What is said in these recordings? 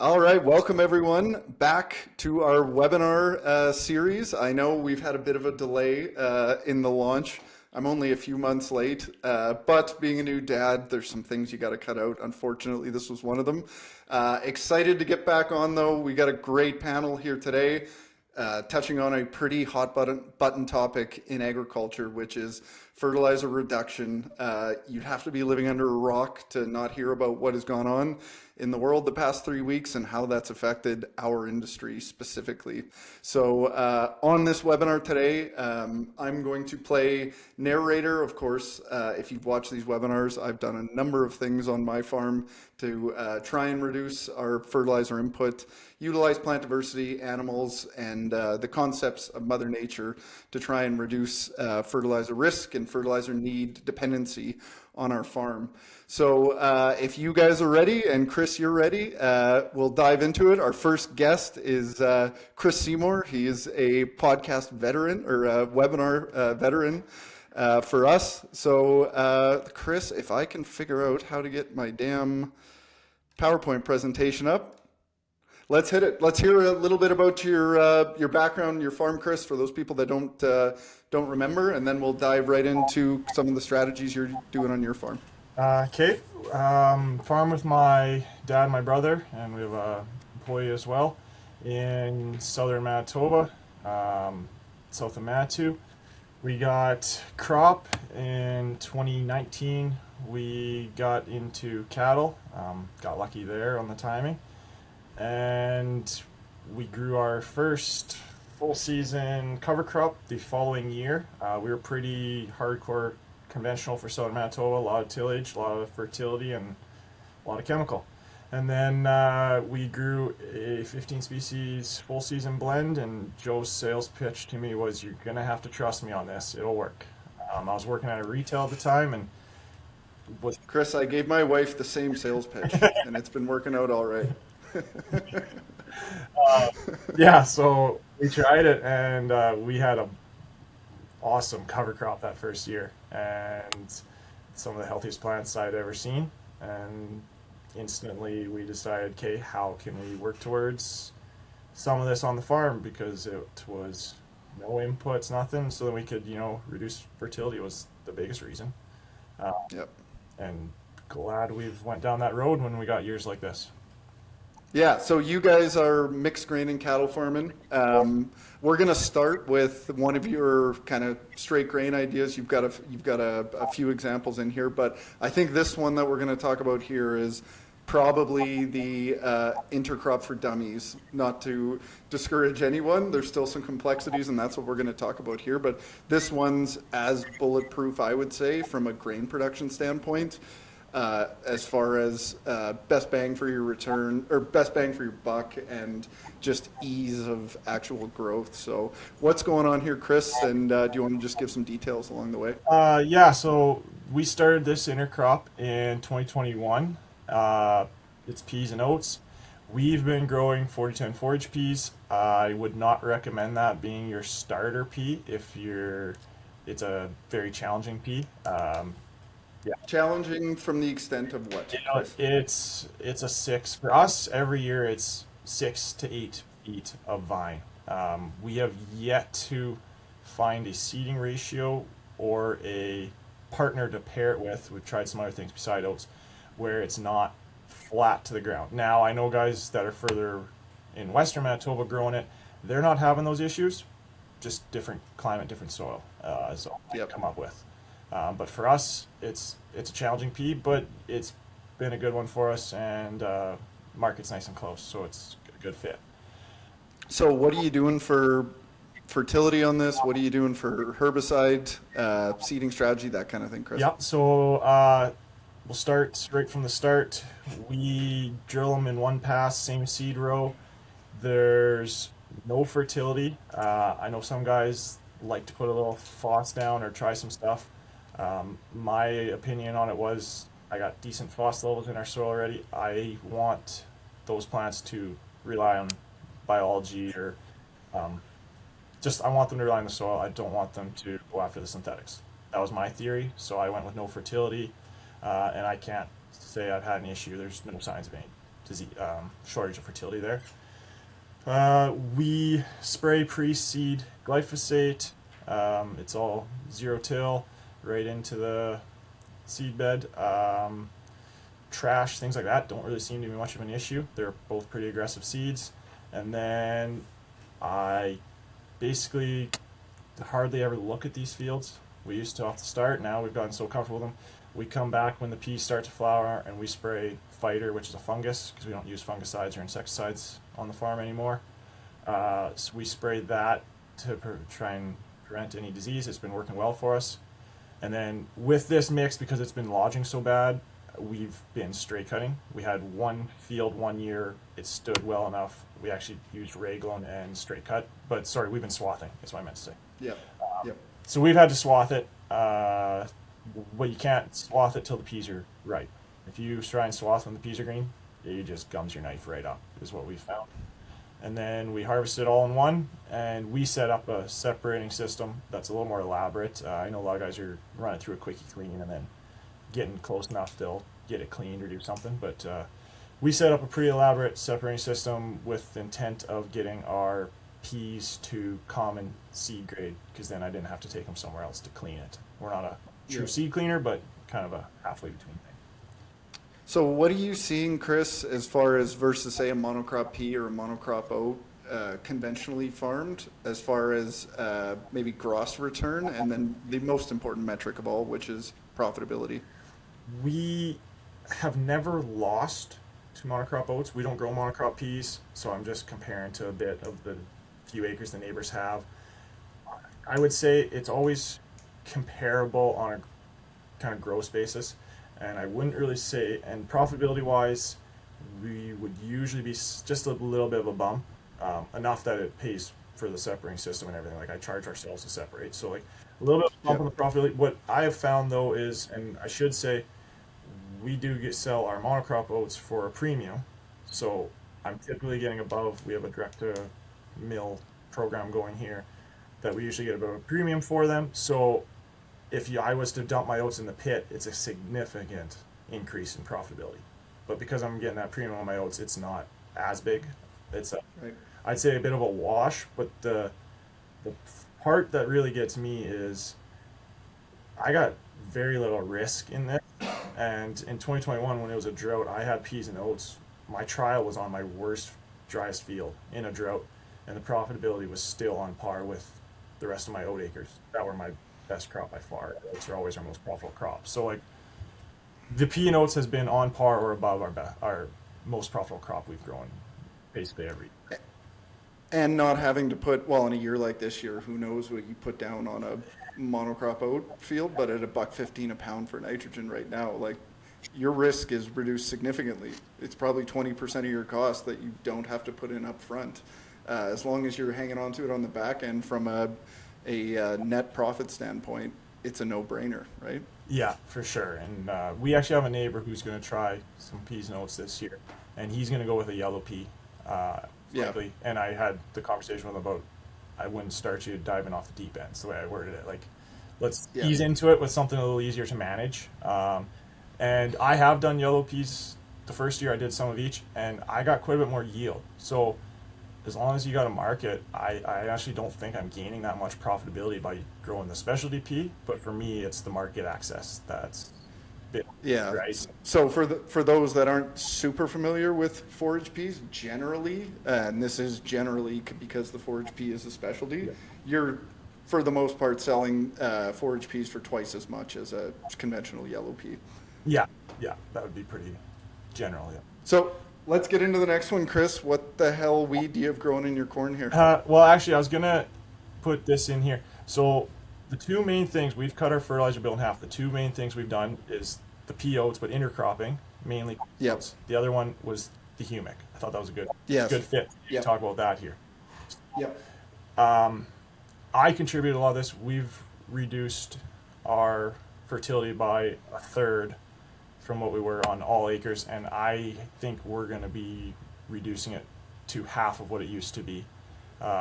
All right, welcome everyone back to our webinar series. I know we've had a bit of a delay in the launch. I'm only a few months late, but being a new dad, there's some things you got to cut out. Unfortunately, this was one of them. Excited to get back on though. We got a great panel here today. Touching on a pretty hot button topic in agriculture, which is fertilizer reduction. You'd have to be living under a rock to not hear about what has gone on in the world the past 3 weeks and how that's affected our industry specifically. So on this webinar today, I'm going to play narrator. Of course, if you've watched these webinars, I've done a number of things on my farm to try and reduce our fertilizer input, utilize plant diversity, animals, and the concepts of Mother Nature to try and reduce fertilizer risk and fertilizer need dependency on our farm. So if you guys are ready, and Chris, you're ready, we'll dive into it. Our first guest is Chris Seymour. He is a podcast veteran, or a webinar veteran for us. So Chris, if I can figure out how to get my damn PowerPoint presentation up. Let's hit it. Let's hear a little bit about your background, your farm, Chris, for those people that don't remember, and then we'll dive right into some of the strategies you're doing on your farm. Okay. Farm with my dad and my brother, and we have an employee as well in southern Manitoba, south of Manitou. We got crop in 2019. We got into cattle, got lucky there on the timing, and we grew our first full season cover crop the following year. We were pretty hardcore conventional for southern Manitoba, a lot of tillage, a lot of fertility, and a lot of chemical. And then we grew a 15 species full season blend, and Joe's sales pitch to me was, "You're gonna have to trust me on this, it'll work." I was working at a retail at the time, and Chris, I gave my wife the same sales pitch, and it's been working out all right. yeah, so we tried it, and we had a awesome cover crop that first year, and some of the healthiest plants I'd ever seen. And instantly we decided, okay, how can we work towards some of this on the farm, because it was no inputs, nothing, so that we could, reduce fertility was the biggest reason. Yep. And glad we've went down that road when we got years like this. Yeah, so you guys are mixed grain and cattle farming. We're going to start with one of your kind of straight grain ideas. You've got a few examples in here, but I think this one that we're going to talk about here is probably the intercrop for dummies. Not to discourage anyone, there's still some complexities, and that's what we're going to talk about here. But this one's as bulletproof, I would say, from a grain production standpoint. As far as best bang for your return, or best bang for your buck, and just ease of actual growth. So what's going on here, Chris, and do you want to just give some details along the way? Yeah, so we started this intercrop in 2021. It's peas and oats. We've been growing 40-10 forage peas. I would not recommend that being your starter pea if it's a very challenging pea. Yeah. Challenging from the extent of what? It's a 6 for us. Every year it's 6 to 8 feet of vine. We have yet to find a seeding ratio or a partner to pair it with. We've tried some other things beside oats where it's not flat to the ground. Now I know guys that are further in western Manitoba growing it. They're not having those issues. Just different climate, different soil. Is all I come up with. But for us, it's a challenging pea, but it's been a good one for us, and market's nice and close, so it's a good fit. So what are you doing for fertility on this? What are you doing for herbicide, seeding strategy, that kind of thing, Chris? Yep, so we'll start right from the start. We drill them in one pass, same seed row. There's no fertility. I know some guys like to put a little phos down or try some stuff. My opinion on it was, I got decent phos levels in our soil already. I want those plants to rely on biology, or I want them to rely on the soil. I don't want them to go after the synthetics. That was my theory, so I went with no fertility, and I can't say I've had an issue. There's no signs of shortage of fertility there. We spray pre-seed glyphosate. It's all zero till right into the seed bed. Trash, things like that don't really seem to be much of an issue. They're both pretty aggressive seeds. And then I basically hardly ever look at these fields. We used to off the start. Now we've gotten so comfortable with them. We come back when the peas start to flower and we spray Fighter, which is a fungus, because we don't use fungicides or insecticides on the farm anymore. So we spray that to try and prevent any disease. It's been working well for us. And then with this mix, because it's been lodging so bad, we've been straight cutting. We had one field 1 year. It stood well enough. We actually used Raglan and straight cut. But sorry, we've been swathing. That's what I meant to say. Yep. Yep. So we've had to swath it. But you can't swath it till the peas are ripe. If you try and swath when the peas are green, it just gums your knife right up, is what we found. And then we harvest it all in one, and we set up a separating system that's a little more elaborate. I know a lot of guys are running through a quickie clean and then getting close enough they'll get it cleaned or do something. But we set up a pretty elaborate separating system with the intent of getting our peas to common seed grade, because then I didn't have to take them somewhere else to clean it. We're not a true seed cleaner, but kind of a halfway between thing. So what are you seeing, Chris, as far as versus, say, a monocrop pea or a monocrop oat, conventionally farmed, as far as maybe gross return, and then the most important metric of all, which is profitability? We have never lost to monocrop oats. We don't grow monocrop peas, so I'm just comparing to a bit of the few acres the neighbors have. I would say it's always comparable on a kind of gross basis. And I wouldn't really say, and profitability wise, we would usually be just a little bit of a bump, enough that it pays for the separating system and everything. Like I charge ourselves to separate. So like a little bit of a bump on the profitability. What I have found though is, and I should say, we do sell our monocrop oats for a premium. So I'm typically getting above, we have a direct to mill program going here that we usually get about a premium for them. So if I was to dump my oats in the pit, it's a significant increase in profitability. But because I'm getting that premium on my oats, it's not as big. It's I'd say a bit of a wash. But the part that really gets me is I got very little risk in this. And in 2021, when it was a drought, I had peas and oats. My trial was on my worst, driest field in a drought, and the profitability was still on par with the rest of my oat acres. That were my best crop by far. Oats are always our most profitable crop. So like the pea and oats has been on par or above our most profitable crop we've grown basically every year. And not having to put, well, in a year like this year, who knows what you put down on a monocrop oat field, but at $1.15 a pound for nitrogen right now, like your risk is reduced significantly. It's probably 20% of your cost that you don't have to put in up front. As long as you're hanging on to it on the back end from a net profit standpoint, it's a no-brainer, right? Yeah, for sure. And we actually have a neighbor who's going to try some peas and oats this year, and he's going to go with a yellow pea. Likely. And I had the conversation with him about I wouldn't start you diving off the deep end. It's the way I worded it. Like, let's ease into it with something a little easier to manage. And I have done yellow peas the first year. I did some of each, and I got quite a bit more yield. So as long as you got a market, I actually don't think I'm gaining that much profitability by growing the specialty pea. But for me, it's the market access that's big, right? So for those that aren't super familiar with forage peas, generally, and this is generally because the forage pea is a specialty, you're for the most part selling forage peas for twice as much as a conventional yellow pea. Yeah, that would be pretty general. Yeah. So let's get into the next one, Chris. What the hell weed do you have growing in your corn here? Well, actually, I was gonna put this in here. So the two main things, we've cut our fertilizer bill in half. The two main things we've done is the pea oats, but intercropping mainly. Yep. The other one was the humic. I thought that was a good fit. Yep. Talk about that here. Yep. I contributed a lot of this. We've reduced our fertility by a third from what we were on all acres, and I think we're going to be reducing it to half of what it used to be.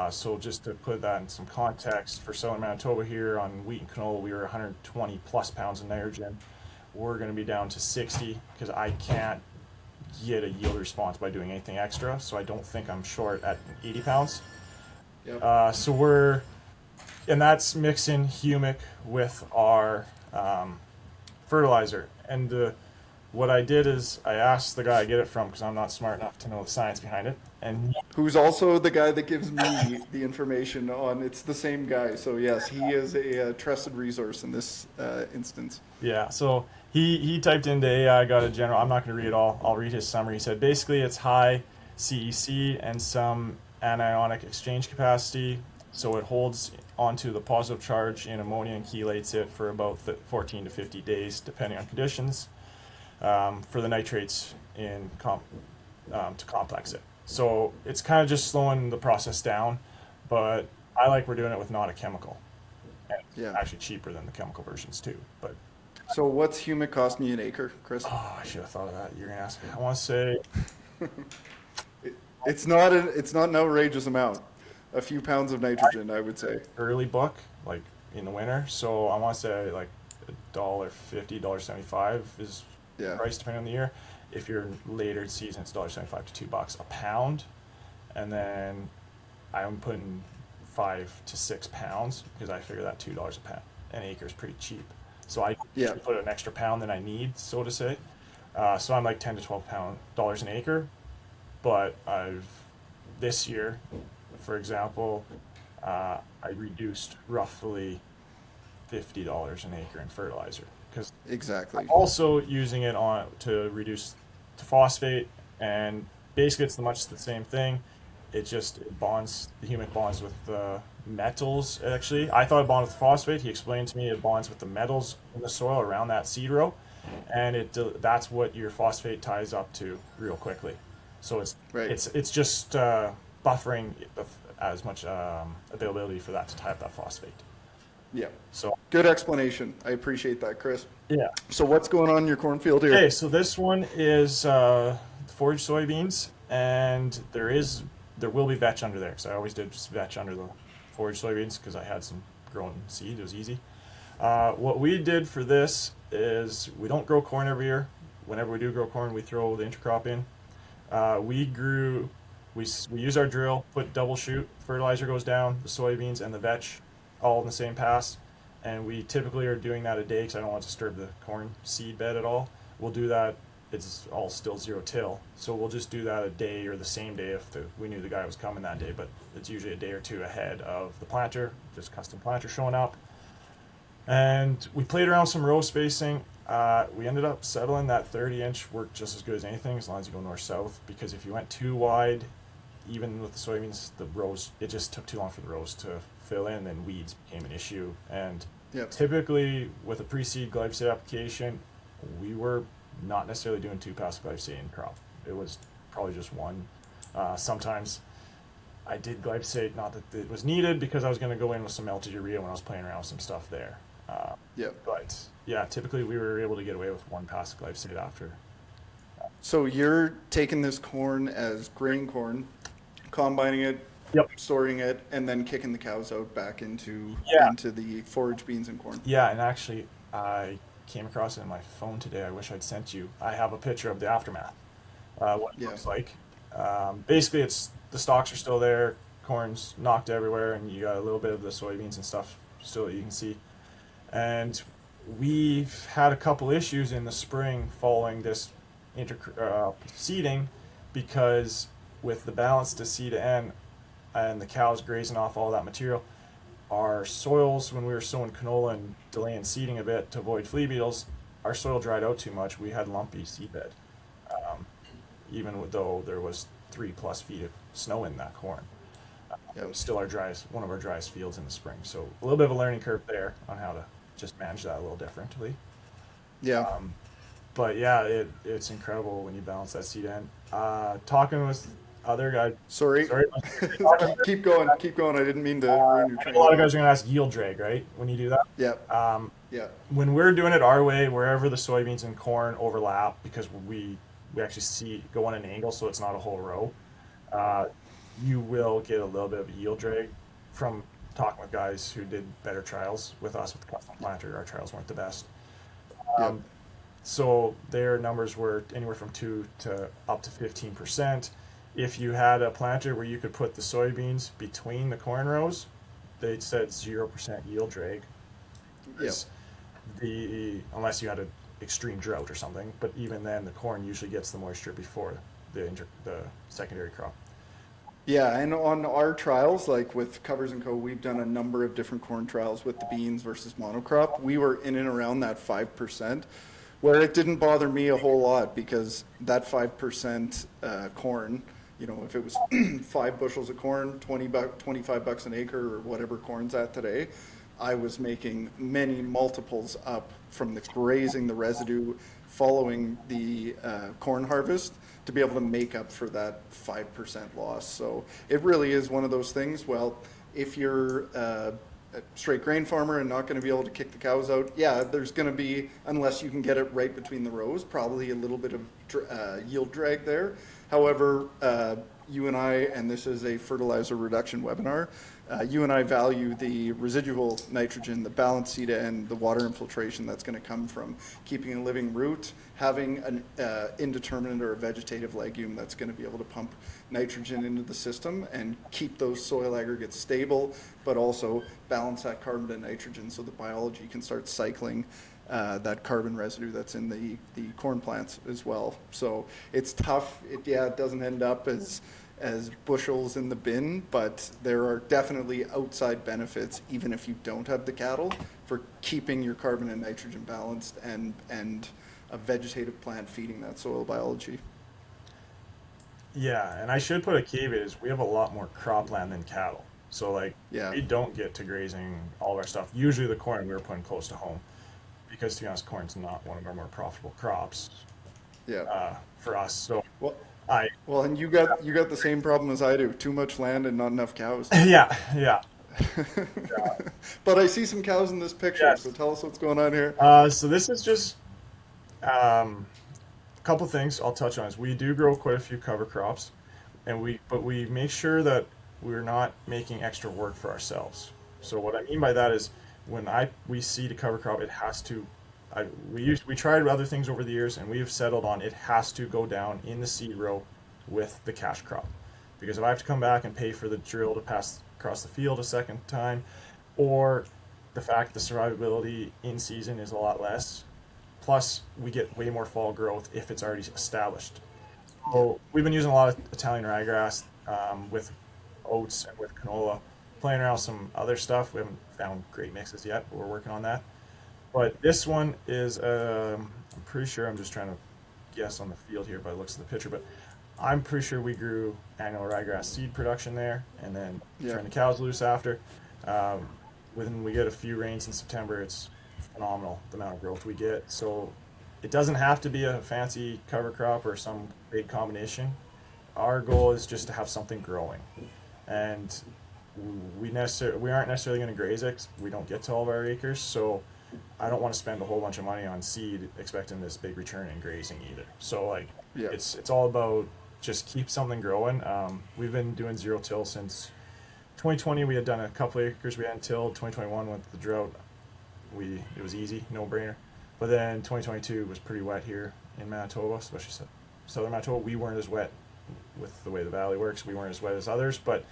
So just to put that in some context, for southern Manitoba here on wheat and canola, we were 120 plus pounds of nitrogen. We're going to be down to 60 because I can't get a yield response by doing anything extra. So I don't think I'm short at 80 pounds. Yep. And that's mixing humic with our fertilizer. And what I did is I asked the guy I get it from, because I'm not smart enough to know the science behind it. And Who's also the guy that gives me the information on, it's the same guy. So yes, he is a trusted resource in this instance. yeah, so he typed into AI, got a general. I'm not going to read it all. I'll read his summary. He said basically it's high CEC and some anionic exchange capacity, so it holds onto the positive charge in ammonia and chelates it for about 14 to 50 days, depending on conditions, for the nitrates to complex it. So it's kind of just slowing the process down, but I like we're doing it with not a chemical. And it's Yeah. actually cheaper than the chemical versions too. But So what's humic cost me an acre, Chris? oh, I should have thought of that. You're gonna ask. I want to say It's not an outrageous amount. A few pounds of nitrogen, I would say. early book, like in the winter. So I want to say like $1.50, $1.75 is Yeah. price depending on the year. If you're later in season, it's $1.75 to $2 a pound, and then I'm putting 5 to 6 pounds because I figure that $2 a pound an acre is pretty cheap. So I Yeah. usually put an extra pound than I need, so to say. So I'm like 10 to 12 dollars an acre, but this year, for example, I reduced roughly $50 an acre in fertilizer because Exactly. also using it on to reduce the phosphate, and basically it's much the same thing. It bonds, the humic bonds with the metals. Actually, I thought it bonded with phosphate. He explained to me it bonds with the metals in the soil around that seed row, and that's what your phosphate ties up to real quickly. So Right. it's just buffering as much availability for that to tie up that phosphate. Yeah. So Good explanation. I appreciate that, Chris. yeah. So what's going on in your cornfield here? Okay, so this one is forage soybeans, and there will be vetch under there because I always did just vetch under the forage soybeans because I had some growing seed. It was easy. What we did for this is we don't grow corn every year. Whenever we do grow corn, we throw the intercrop in. We use our drill, put double shoot, fertilizer goes down, the soybeans and the vetch all in the same pass, and we typically are doing that a day because I don't want to disturb the corn seed bed at all. We'll do that. It's all still zero till, so we'll just do that a day or the same day if we knew the guy was coming that day, but it's usually a day or two ahead of the planter, just custom planter showing up. And we played around with some row spacing. We ended up settling that 30-inch worked just as good as anything, as long as you go north-south, because if you went too wide, even with the soybeans, the rows, it just took too long for the rows to fill in, and weeds became an issue. And Yep. typically with a pre-seed glyphosate application, we were not necessarily doing 2 passes of glyphosate in crop. It was probably just 1. Sometimes I did glyphosate, not that it was needed, because I was going to go in with some melted urea when I was playing around with some stuff there. Yep. But yeah, typically we were able to get away with 1 pass of glyphosate after. So you're taking this corn as grain corn, combining it, Yep. storing it, and then kicking the cows out back into Yeah. the forage beans and corn. Yeah, and actually I came across it in my phone today. I wish I'd sent you. I have a picture of the aftermath, what it Yeah. looks like. Basically, it's the stalks are still there, corn's knocked everywhere, and you got a little bit of the soybeans and stuff still that you can see. And we've had a couple issues in the spring following this seeding, because with the balance to C to N and the cows grazing off all that material, our soils, when we were sowing canola and delaying seeding a bit to avoid flea beetles, our soil dried out too much. We had lumpy seedbed, even though there was 3+ feet of snow in that corn. It was still one of our driest fields in the spring. So a little bit of a learning curve there on how to just manage that a little differently. Yeah. But yeah, it's incredible when you balance that seed in. Talking with other guys. Sorry. Sorry. Keep going. Keep going. I didn't mean to ruin your I train. know a lot of guys are going to ask yield drag, right? When you do that. Yeah. Yeah. When we're doing it our way, wherever the soybeans and corn overlap, because we actually go on an angle, so it's not a whole row, you will get a little bit of a yield drag. From talking with guys who did better trials with us with the custom planter, our trials weren't the best. Yeah. So their numbers were anywhere from 2 to up to 15%. If you had a planter where you could put the soybeans between the corn rows, they said 0% yield drag. Yep. Unless you had an extreme drought or something, but even then, the corn usually gets the moisture before the secondary crop. Yeah, and on our trials, like with Covers and Co, we've done a number of different corn trials with the beans versus monocrop. We were in and around that 5%, where it didn't bother me a whole lot because that 5% corn, you know, if it was 5 bushels of corn, 25 bucks an acre or whatever corn's at today, I was making many multiples up from the grazing, the residue following the corn harvest to be able to make up for that 5% loss. So it really is one of those things. Well, if you're a straight grain farmer and not going to be able to kick the cows out, yeah, there's going to be, unless you can get it right between the rows, probably a little bit of yield drag there. However, you and I, and this is a fertilizer reduction webinar, you and I value the residual nitrogen, the balanced seed and the water infiltration that's going to come from keeping a living root, having an indeterminate or a vegetative legume that's going to be able to pump nitrogen into the system and keep those soil aggregates stable, but also balance that carbon to nitrogen so the biology can start cycling that carbon residue that's in the corn plants as well. So it's tough. It doesn't end up as bushels in the bin, but there are definitely outside benefits, even if you don't have the cattle, for keeping your carbon and nitrogen balanced and a vegetative plant feeding that soil biology. Yeah, and I should put a caveat is we have a lot more cropland than cattle. So like Yeah, we don't get to grazing all of our stuff. Usually the corn we were putting close to home because to be honest, corn's not one of our more profitable crops yeah. for us. So Well, I well, and you got the same problem as I do. Too much land and not enough cows. yeah. But I see some cows in this picture, so Yes. tell us what's going on here. So this is just a couple things I'll touch on is we do grow quite a few cover crops, and we make sure that we're not making extra work for ourselves. So what I mean by that is when we seed a cover crop, it has to. We tried other things over the years, and we have settled on it has to go down in the seed row with the cash crop, because if I have to come back and pay for the drill to pass across the field a second time, or the fact the survivability in season is a lot less. Plus, we get way more fall growth if it's already established. So we've been using a lot of Italian ryegrass with oats and with canola, playing around with some other stuff. We haven't found great mixes yet, but we're working on that. But this one is, I'm pretty sure, I'm just trying to guess on the field here by the looks of the picture, but I'm pretty sure we grew annual ryegrass seed production there and then Yeah. turned the cows loose after. Um, when we get a few rains in September, it's phenomenal the amount of growth we get. So it doesn't have to be a fancy cover crop or some big combination. Our goal is just to have something growing, and we aren't necessarily going to graze it. We don't get to all of our acres, so I don't want to spend a whole bunch of money on seed expecting this big return in grazing either. So like Yeah. it's all about just keep something growing. We've been doing zero till since 2020. We had done a couple of acres we hadn't tilled. 2021 with the drought, it was easy, no brainer. But then 2022 was pretty wet here in Manitoba, especially southern Manitoba. We weren't as wet with the way the valley works. We weren't as wet as others, but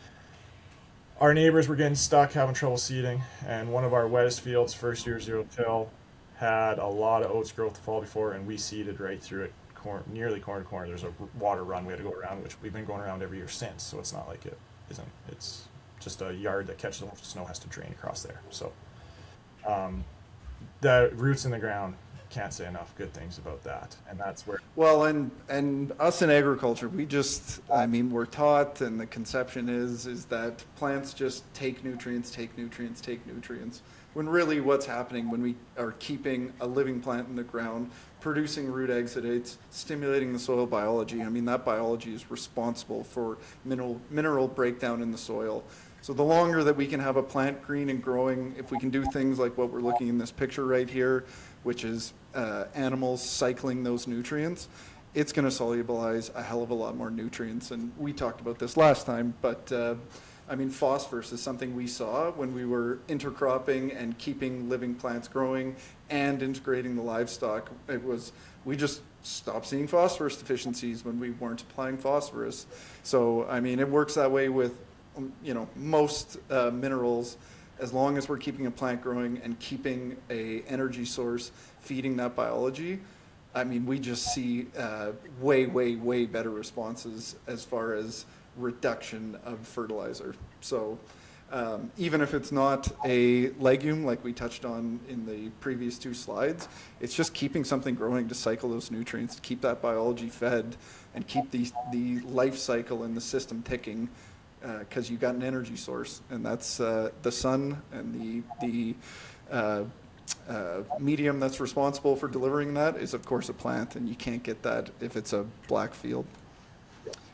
our neighbors were getting stuck, having trouble seeding, and one of our wettest fields, first year zero till, had a lot of oats growth the fall before, and we seeded right through it, nearly corner to corner. There's a water run we had to go around, which we've been going around every year since. So it's not like it isn't. It's just a yard that catches a bunch of snow, has to drain across there. So um, the roots in the ground, can't say enough good things about that, and that's where. Well, and us in agriculture, I mean, we're taught, and the conception is that plants just take nutrients, when really what's happening when we are keeping a living plant in the ground, producing root exudates, stimulating the soil biology. I mean, that biology is responsible for mineral breakdown in the soil. So the longer that we can have a plant green and growing, if we can do things like what we're looking in this picture right here, which is animals cycling those nutrients, it's going to solubilize a hell of a lot more nutrients. And we talked about this last time, but I mean, phosphorus is something we saw when we were intercropping and keeping living plants growing and integrating the livestock. We just stopped seeing phosphorus deficiencies when we weren't applying phosphorus. So, I mean, it works that way with, most minerals. As long as we're keeping a plant growing and keeping a energy source feeding that biology, I mean, we just see way, way, way better responses as far as reduction of fertilizer. So even if it's not a legume like we touched on in the previous 2 slides, it's just keeping something growing to cycle those nutrients, to keep that biology fed and keep the life cycle in the system ticking, because you've got an energy source, and that's the sun and the medium that's responsible for delivering that is, of course, a plant, and you can't get that if it's a black field.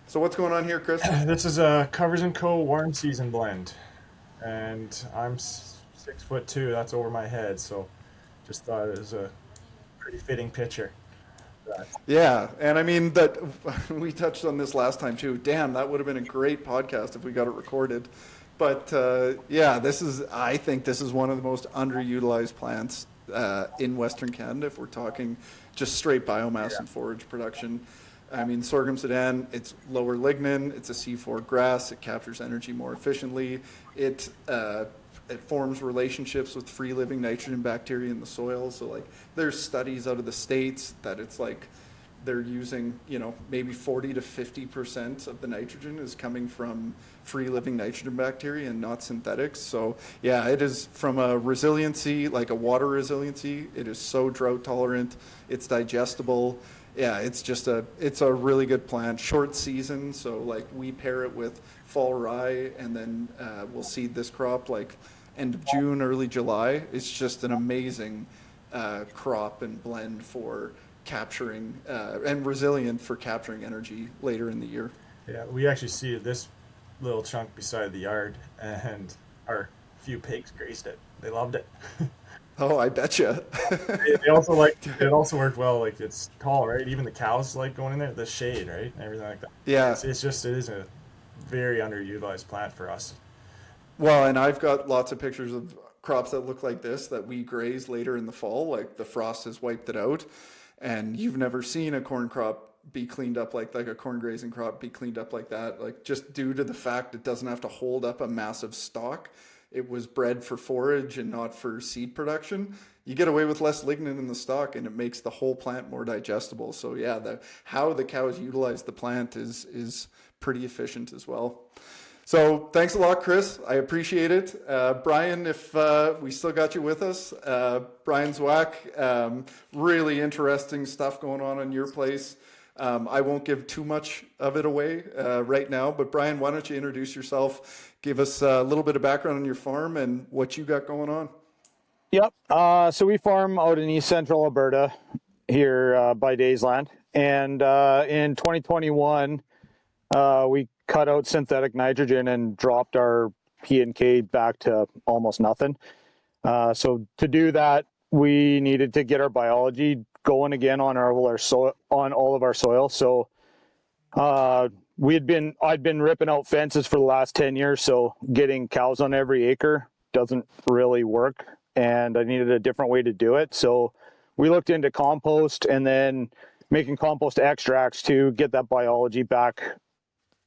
So what's going on here, Chris? This is a Covers & Co. warm season blend, and I'm 6'2". That's over my head, so just thought it was a pretty fitting picture. Yeah, and I mean that we touched on this last time too. Damn, that would have been a great podcast if we got it recorded. But yeah, I think this is one of the most underutilized plants in Western Canada if we're talking just straight biomass and forage production. I mean, sorghum Sudan, it's lower lignin, it's a C4 grass, it captures energy more efficiently, it forms relationships with free living nitrogen bacteria in the soil. So like there's studies out of the States that it's like they're using, maybe 40 to 50% of the nitrogen is coming from free living nitrogen bacteria and not synthetics. So yeah, it is from a resiliency, like a water resiliency, it is so drought tolerant, it's digestible. Yeah, it's a really good plant. Short season, so like we pair it with fall rye, and then we'll seed this crop like end of June, early July. It's just an amazing crop and blend for capturing and resilient for capturing energy later in the year. Yeah, we actually see this little chunk beside the yard, and our few pigs grazed it. They loved it. Oh, I betcha. They also it also worked well. Like it's tall, right? Even the cows like going in there. The shade, right, and everything like that. Yeah, it is a very underutilized plant for us. Well, and I've got lots of pictures of crops that look like this that we graze later in the fall. Like the frost has wiped it out, and you've never seen a corn crop be cleaned up like a corn grazing crop be cleaned up like that. Like just due to the fact it doesn't have to hold up a massive stalk. It was bred for forage and not for seed production. You get away with less lignin in the stalk, and it makes the whole plant more digestible. So yeah, how the cows utilize the plant is pretty efficient as well. So thanks a lot, Chris. I appreciate it. Brian, if we still got you with us, Brian Zwack, really interesting stuff going on in your place. I won't give too much of it away right now, but Brian, why don't you introduce yourself, give us a little bit of background on your farm and what you got going on. Yep. So we farm out in East Central Alberta here by Daysland. And in 2021, we cut out synthetic nitrogen and dropped our P and K back to almost nothing. So to do that, we needed to get our biology going again on all of our soil. So I'd been ripping out fences for the last 10 years. So getting cows on every acre doesn't really work, and I needed a different way to do it. So we looked into compost and then making compost extracts to get that biology back.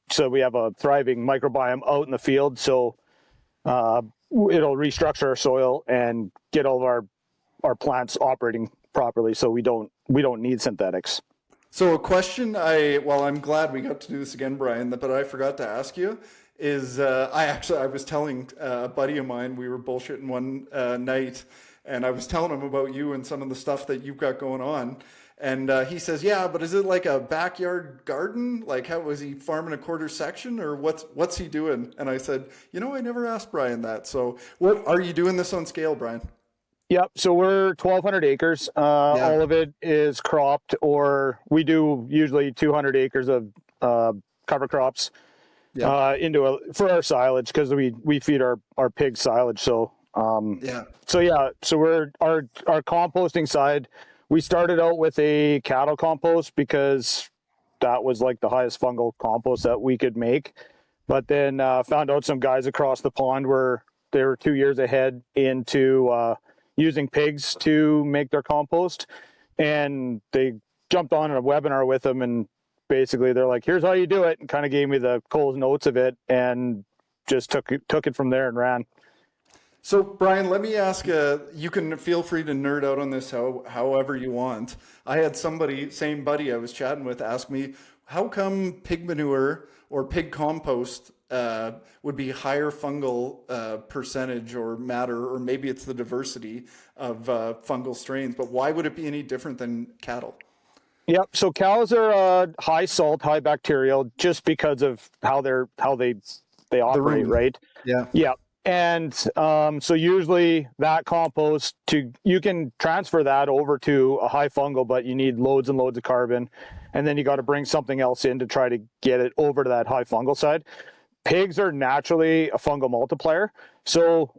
So we have a thriving microbiome out in the field. So it'll restructure our soil and get all of our plants operating properly. So we don't need synthetics. So a question I'm glad we got to do this again, Brian, but I forgot to ask you is I was telling a buddy of mine, we were bullshitting one night, and I was telling him about you and some of the stuff that you've got going on. And he says, yeah, but is it like a backyard garden? Like how was he farming a quarter section, or what's he doing? And I said, I never asked Brian that. So what are you doing this on scale, Brian? Yep. So we're 1,200 acres. All of it is cropped, or we do usually 200 acres of cover crops for our silage, because we feed our pig silage. So So we're our composting side. We started out with a cattle compost because that was like the highest fungal compost that we could make. but then found out some guys across the pond were they were 2 years ahead into using pigs to make their compost, and they jumped on a webinar with them, and basically they're like, here's how you do it, and kind of gave me the Coles notes of it, and just took it from there and ran. So, Brian, let me ask, you can feel free to nerd out on this however you want. I had somebody, same buddy I was chatting with, ask me, how come pig manure or pig compost would be higher fungal percentage or matter, or maybe it's the diversity of fungal strains, but why would it be any different than cattle? Yep. So cows are high salt, high bacterial, just because of how they operate, right? Yeah. Yeah. And so usually that compost you can transfer that over to a high fungal, but you need loads and loads of carbon, and then you got to bring something else in to try to get it over to that high fungal side. Pigs are naturally a fungal multiplier, so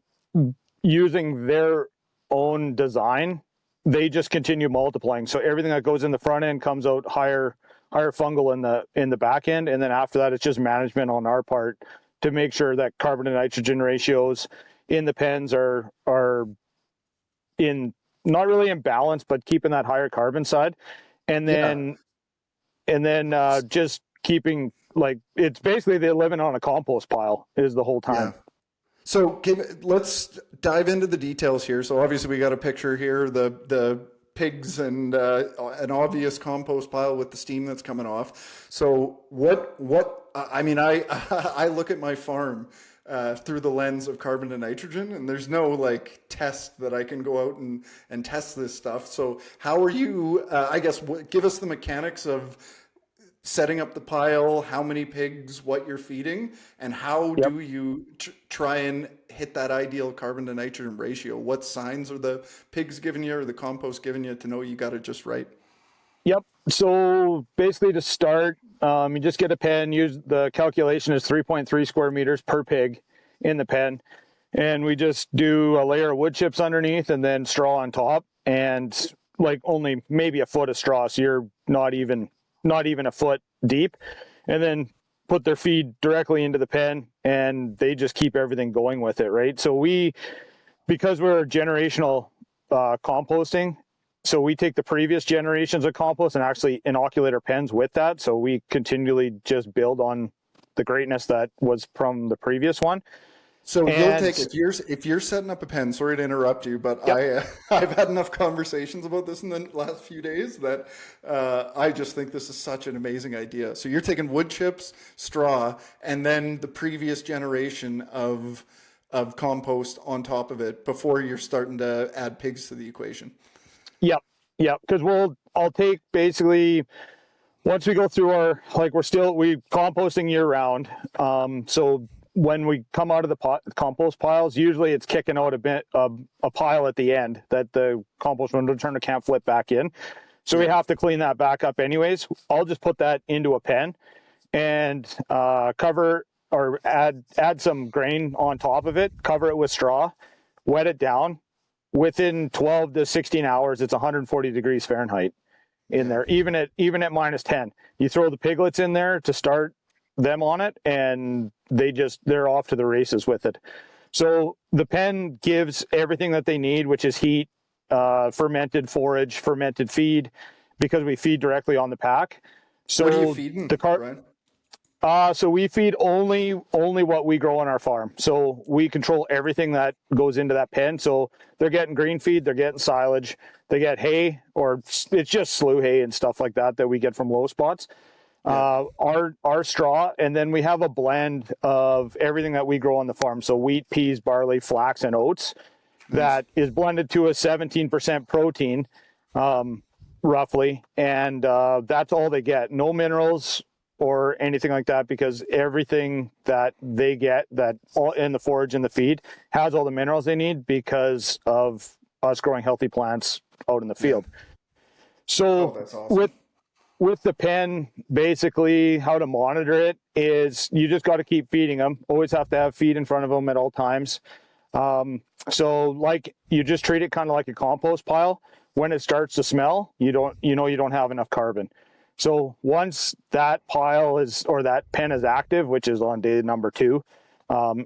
using their own design, they just continue multiplying. So everything that goes in the front end comes out higher fungal in the back end, and then after that, it's just management on our part to make sure that carbon to nitrogen ratios in the pens are in not really in balance, but keeping that higher carbon side, and then just keeping, like, it's basically they're living on a compost pile is the whole time. Yeah. So let's dive into the details here. So obviously we got a picture here, the pigs and an obvious compost pile with the steam that's coming off. So I mean, I look at my farm through the lens of carbon to nitrogen, and there's no like test that I can go out and test this stuff. So how are you, I guess, give us the mechanics of setting up the pile, how many pigs, what you're feeding, and how do you try and hit that ideal carbon to nitrogen ratio? What signs are the pigs giving you or the compost giving you to know you got it just right? Yep. So basically to start, you just get a pen, use the calculation is 3.3 square meters per pig in the pen. And we just do a layer of wood chips underneath and then straw on top, and like only maybe a foot of straw. So you're not even a foot deep, and then put their feed directly into the pen, and they just keep everything going with it, right? So because we're generational composting, so we take the previous generations of compost and actually inoculate our pens with that. So we continually just build on the greatness that was from the previous one. So you'll take, if you're setting up a pen, sorry to interrupt you, but I've had enough conversations about this in the last few days that I just think this is such an amazing idea. So you're taking wood chips, straw, and then the previous generation of compost on top of it before you're starting to add pigs to the equation. Yep. Because I'll take basically, once we go through we composting year round. So when we come out of the compost piles, usually it's kicking out a pile at the end that the compost returner can't flip back in. So we have to clean that back up anyways. I'll just put that into a pen and cover or add some grain on top of it, cover it with straw, wet it down. Within 12 to 16 hours, it's 140 degrees Fahrenheit in there, even at minus 10. You throw the piglets in there to start them on it, and they're off to the races with it. So the pen gives everything that they need, which is heat, fermented forage, fermented feed, because we feed directly on the pack. So what are you feeding, Brian? So we feed only what we grow on our farm. So we control everything that goes into that pen. So they're getting green feed, they're getting silage, they get hay, or it's just slew hay and stuff like that we get from low spots. Our straw, and then we have a blend of everything that we grow on the farm. So wheat, peas, barley, flax, and oats. That is blended to a 17% protein, roughly, and that's all they get. No minerals or anything like that, because everything that they get that all in the forage and the feed has all the minerals they need because of us growing healthy plants out in the field. So that's awesome. with the pen, basically how to monitor it is you just got to keep feeding them. Always have to have feed in front of them at all times. So like you just treat it kind of like a compost pile. When it starts to smell, you don't have enough carbon. So once that pile is, or that pen is active, which is on day number 2,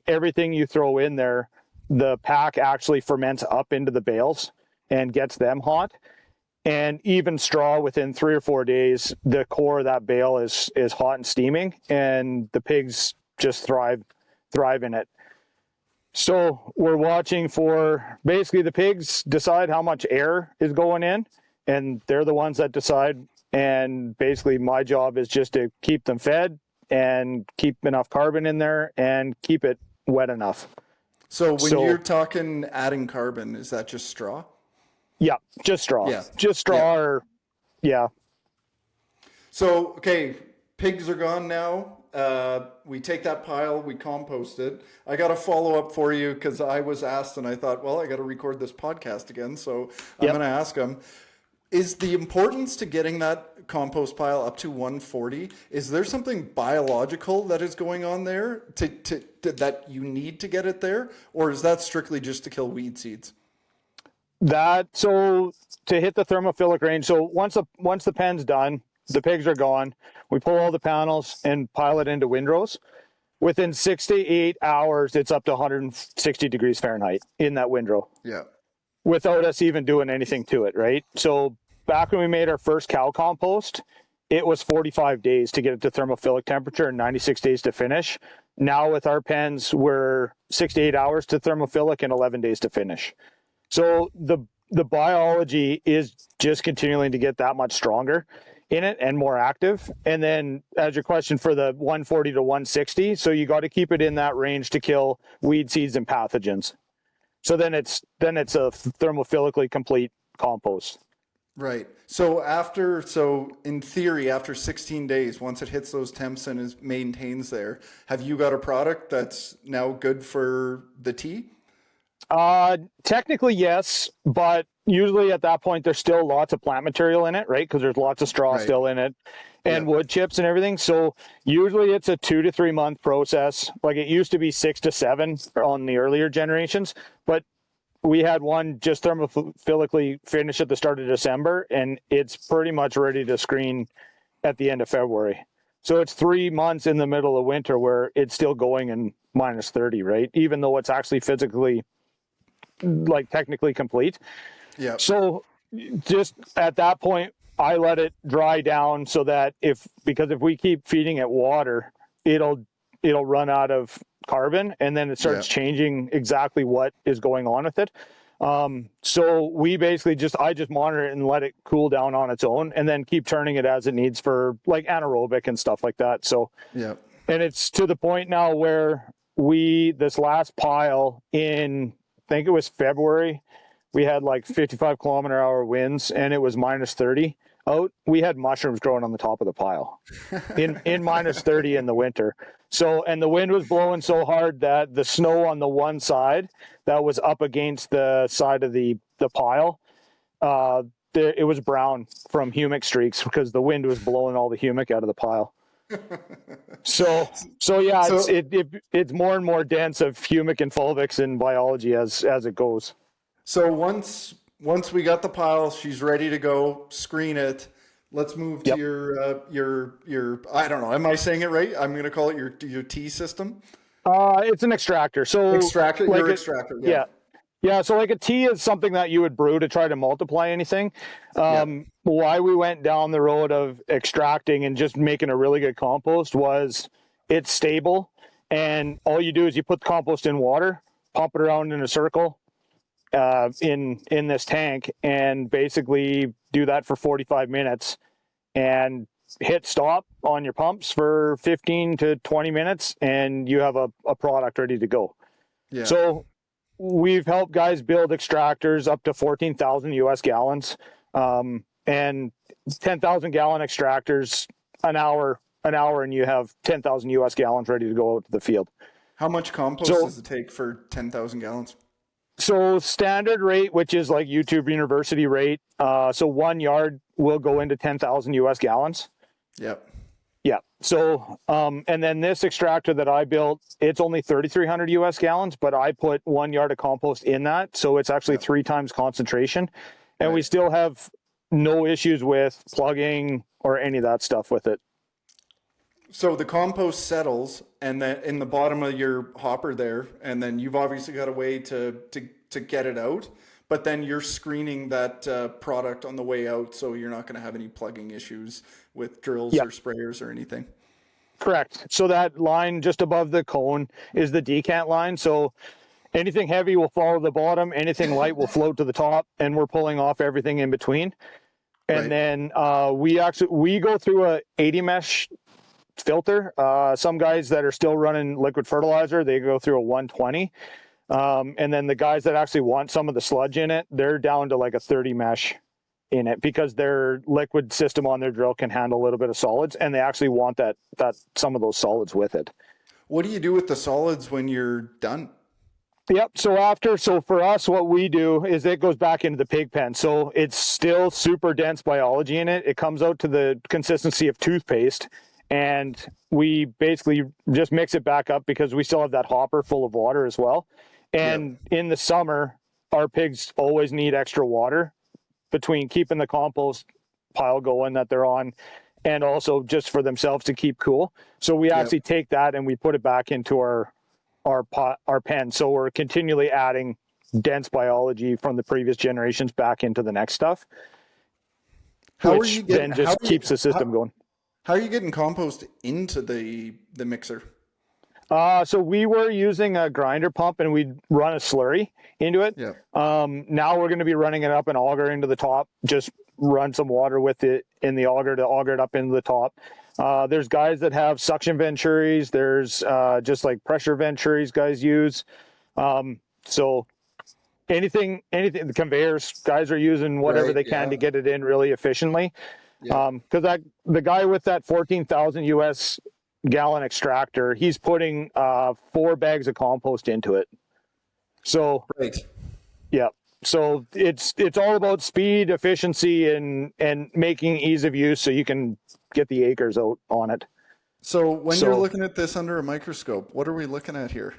everything you throw in there, the pack actually ferments up into the bales and gets them hot. And even straw, within 3 or 4 days, the core of that bale is hot and steaming, and the pigs just thrive in it. So we're watching for, basically the pigs decide how much air is going in, and they're the ones that decide. And basically my job is just to keep them fed and keep enough carbon in there and keep it wet enough. So when you're talking adding carbon, is that just straw? Yeah, just straw. Yeah. Just straw, or yeah. So, okay, pigs are gone now. We take that pile, we compost it. I got a follow up for you because I was asked and I thought, well, I got to record this podcast again. So I'm going to ask them, is the importance to getting that compost pile up to 140, is there something biological that is going on there that you need to get it there? Or is that strictly just to kill weed seeds? So to hit the thermophilic range, so once the pen's done, the pigs are gone, we pull all the panels and pile it into windrows. Within 6 to 8 hours, it's up to 160 degrees Fahrenheit in that windrow. Yeah. Without us even doing anything to it, right? So back when we made our first cow compost, it was 45 days to get it to thermophilic temperature and 96 days to finish. Now with our pens, we're 6 to 8 hours to thermophilic and 11 days to finish. So the biology is just continuing to get that much stronger in it and more active. And then as your question for the 140 to 160, so you got to keep it in that range to kill weed seeds and pathogens. So then it's a thermophilically complete compost. Right. So in theory, after 16 days, once it hits those temps and maintains there, have you got a product that's now good for the tea? Technically, yes, but usually at that point, there's still lots of plant material in it, right? Because there's lots of straw still in it and wood chips and everything. So usually it's a 2 to 3 month process. Like it used to be 6 to 7 on the earlier generations, but we had one just thermophilically finish at the start of December, and it's pretty much ready to screen at the end of February. So it's 3 months in the middle of winter where it's still going in minus 30, right? Even though it's actually physically, like technically complete. Yeah. So just at that point, I let it dry down so that because if we keep feeding it water, it'll run out of carbon, and then it starts changing exactly what is going on with it. So we basically I just monitor it and let it cool down on its own, and then keep turning it as it needs for like anaerobic and stuff like that. So and it's to the point now where this last pile in, I think it was February, we had like 55-kilometer-hour winds, and it was minus 30 out. We had mushrooms growing on the top of the pile in minus 30 in the winter. So, and the wind was blowing so hard that the snow on the one side that was up against the side of the pile, it was brown from humic streaks because the wind was blowing all the humic out of the pile. So yeah, it's more and more dense of humic and fulvics in biology as it goes. So once we got the pile, she's ready to go, screen it. Let's move to your I don't know, am I saying it right? I'm going to call it your T system. It's an extractor. So extractor, like extractor. Yeah. So like a tea is something that you would brew to try to multiply anything. Why we went down the road of extracting and just making a really good compost was it's stable, and all you do is you put the compost in water, pump it around in a circle in this tank, and basically do that for 45 minutes and hit stop on your pumps for 15 to 20 minutes, and you have a product ready to go. Yeah. So we've helped guys build extractors up to 14,000 US gallons, and 10,000 gallon extractors an hour, and you have 10,000 US gallons ready to go out to the field. How much compost does it take for 10,000 gallons? So standard rate, which is like YouTube University rate, so 1 yard will go into 10,000 US gallons. Yep. Yeah. So, and then this extractor that I built, it's only 3,300 US gallons, but I put 1 yard of compost in that. So it's actually 3 times concentration. And we still have no issues with plugging or any of that stuff with it. So the compost settles, and then in the bottom of your hopper there, and then you've obviously got a way to get it out. But then you're screening that product on the way out, so you're not going to have any plugging issues with drills or sprayers or anything. Correct. So that line just above the cone is the decant line. So anything heavy will follow the bottom, anything light will float to the top, and we're pulling off everything in between. And then we go through a 80 mesh filter. Some guys that are still running liquid fertilizer, they go through a 120. And then the guys that actually want some of the sludge in it, they're down to like a 30 mesh in it because their liquid system on their drill can handle a little bit of solids, and they actually want that some of those solids with it. What do you do with the solids when you're done? Yep. So for us, what we do is it goes back into the pig pen. So it's still super dense biology in it. It comes out to the consistency of toothpaste, and we basically just mix it back up because we still have that hopper full of water as well. And in the summer, our pigs always need extra water between keeping the compost pile going that they're on and also just for themselves to keep cool. So we actually take that and we put it back into our pen. So we're continually adding dense biology from the previous generations back into the next stuff. Keeps the system going. How are you getting compost into the mixer? So we were using a grinder pump and we'd run a slurry into it. Yeah. Now we're going to be running it up an auger into the top. Just run some water with it in the auger to auger it up into the top. There's guys that have suction venturies. There's just like pressure venturies guys use. So anything, the conveyors, guys are using whatever they can to get it in really efficiently. Because the guy with that 14,000 US gallon extractor, he's putting 4 bags of compost into it. So so it's all about speed, efficiency, and making ease of use so you can get the acres out on it. So when you're looking at this under a microscope, what are we looking at here?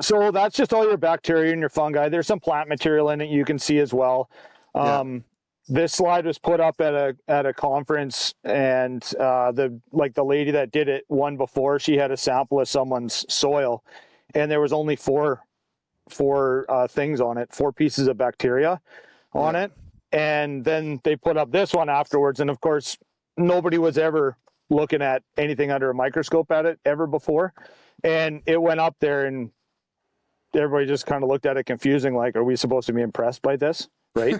So that's just all your bacteria and your fungi. There's some plant material in it you can see as well. This slide was put up at a conference, and the lady that did it one before, she had a sample of someone's soil, and there was only four things on it, 4 pieces of bacteria on it. And then they put up this one afterwards, and of course nobody was ever looking at anything under a microscope at it ever before, and it went up there and everybody just kind of looked at it confusing, like, are we supposed to be impressed by this? Right.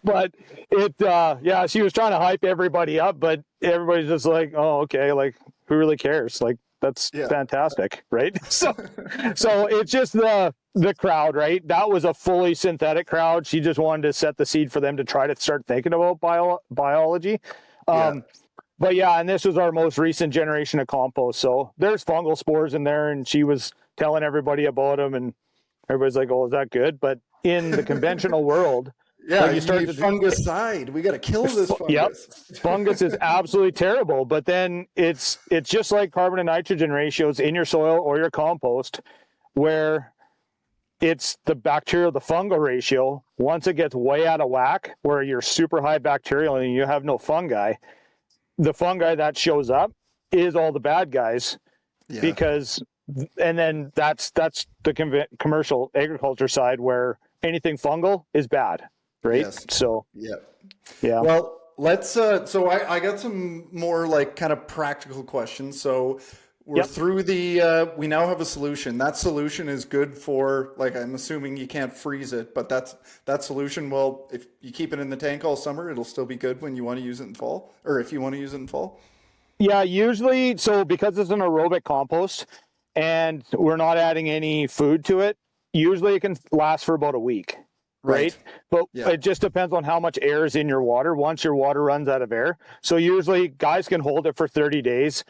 but it, she was trying to hype everybody up, but everybody's just like, oh, okay. Like, who really cares? Like, that's fantastic. Right. So it's just the crowd, right? That was a fully synthetic crowd. She just wanted to set the seed for them to try to start thinking about biology. But and this was our most recent generation of compost. So there's fungal spores in there, and she was telling everybody about them, and everybody's like, oh, is that good? But in the conventional world, you start fungicide. We got to kill this fungus. Yep, fungus is absolutely terrible. But then it's just like carbon and nitrogen ratios in your soil or your compost, where it's the bacterial to fungal ratio. Once it gets way out of whack, where you're super high bacterial and you have no fungi, the fungi that shows up is all the bad guys, because. And then that's the commercial agriculture side, where anything fungal is bad, right? Yes. So Well, let's. So I got some more like kind of practical questions. So we're through the. We now have a solution. That solution is good for, like, I'm assuming you can't freeze it, but that solution. Well, if you keep it in the tank all summer, it'll still be good when you want to use it in fall, or if you want to use it in fall. Yeah, usually. So because it's an aerobic compost, and we're not adding any food to it, usually it can last for about a week, right? But it just depends on how much air is in your water once your water runs out of air. So usually guys can hold it for 30 days.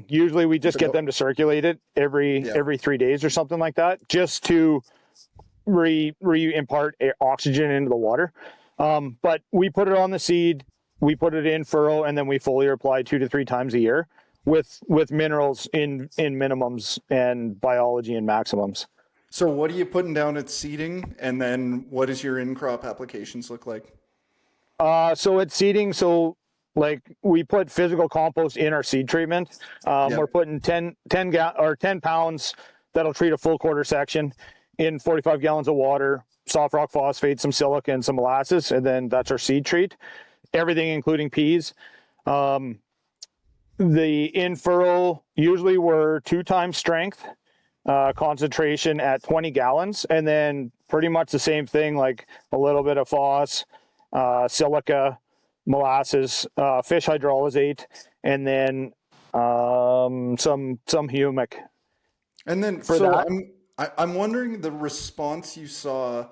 Usually we just get them to circulate it every 3 days or something like that, just to impart oxygen into the water. But we put it on the seed, we put it in furrow, and then we foliar apply 2 to 3 times a year. With minerals in minimums and biology in maximums. So what are you putting down at seeding, and then what does your in-crop applications look like? So it's seeding. So like we put physical compost in our seed treatment. We're putting 10 pounds that'll treat a full quarter section in 45 gallons of water, soft rock phosphate, some silica, and some molasses, and then that's our seed treat. Everything including peas. The in furrow usually we're 2 times strength concentration at 20 gallons, and then pretty much the same thing, like a little bit of phos, silica, molasses, fish hydrolysate, and then some humic. And then, For so that. I'm wondering the response you saw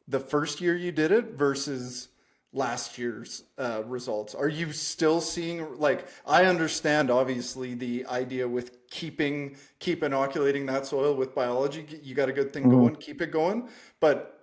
the first year you did it versus last year's results. Are you still seeing, like, I understand obviously the idea with keep inoculating that soil with biology. You got a good thing going, keep it going. But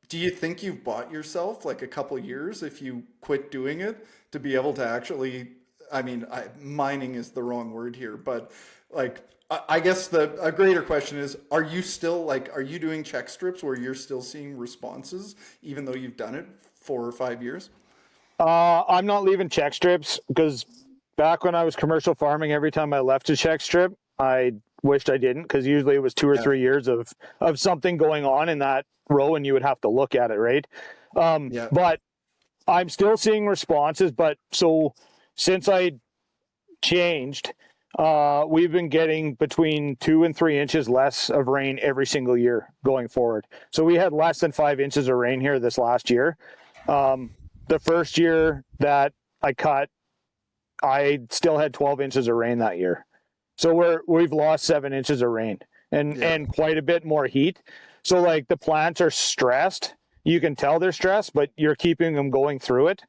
do you think you've bought yourself like a couple years if you quit doing it to be able to actually, I mean, mining is the wrong word here, but like, I guess a greater question is, are you still like, are you doing check strips where you're still seeing responses even though you've done it 4 or 5 years? I'm not leaving check strips because back when I was commercial farming, every time I left a check strip, I wished I didn't, because usually it was 2 or 3 years of something going on in that row and you would have to look at it, right? But I'm still seeing responses. But so since I changed, we've been getting between 2 and 3 inches less of rain every single year going forward. So we had less than 5 inches of rain here this last year. The first year that I cut, I still had 12 inches of rain that year. So we've lost 7 inches of rain and quite a bit more heat. So like the plants are stressed. You can tell they're stressed, but you're keeping them going through it.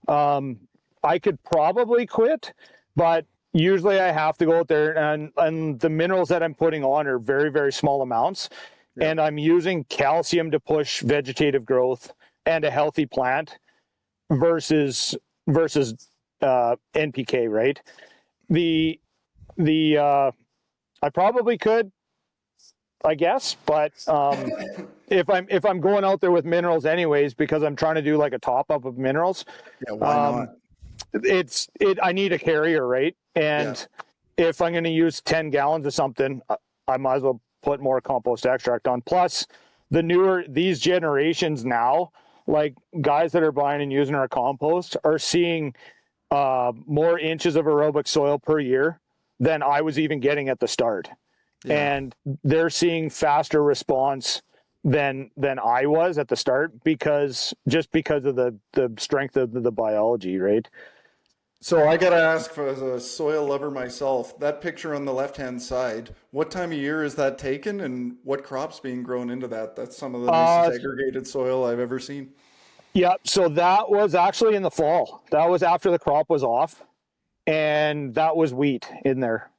I could probably quit, but usually I have to go out there, and the minerals that I'm putting on are very, very small amounts. And I'm using calcium to push vegetative growth and a healthy plant versus NPK, right? I probably could, I guess, but if I'm going out there with minerals anyways, because I'm trying to do like a top up of minerals, Why not? I need a carrier, right? And if I'm going to use 10 gallons of something, I might as well put more compost extract on. Plus, these generations now, like guys that are buying and using our compost, are seeing more inches of aerobic soil per year than I was even getting at the start. And they're seeing faster response than I was at the start, because of the strength of the biology, right? So I gotta ask, as a soil lover myself, that picture on the left-hand side, what time of year is that taken, and what crops being grown into that? That's some of the nicest aggregated soil I've ever seen. Yeah, so that was actually in the fall. That was after the crop was off, and that was wheat in there.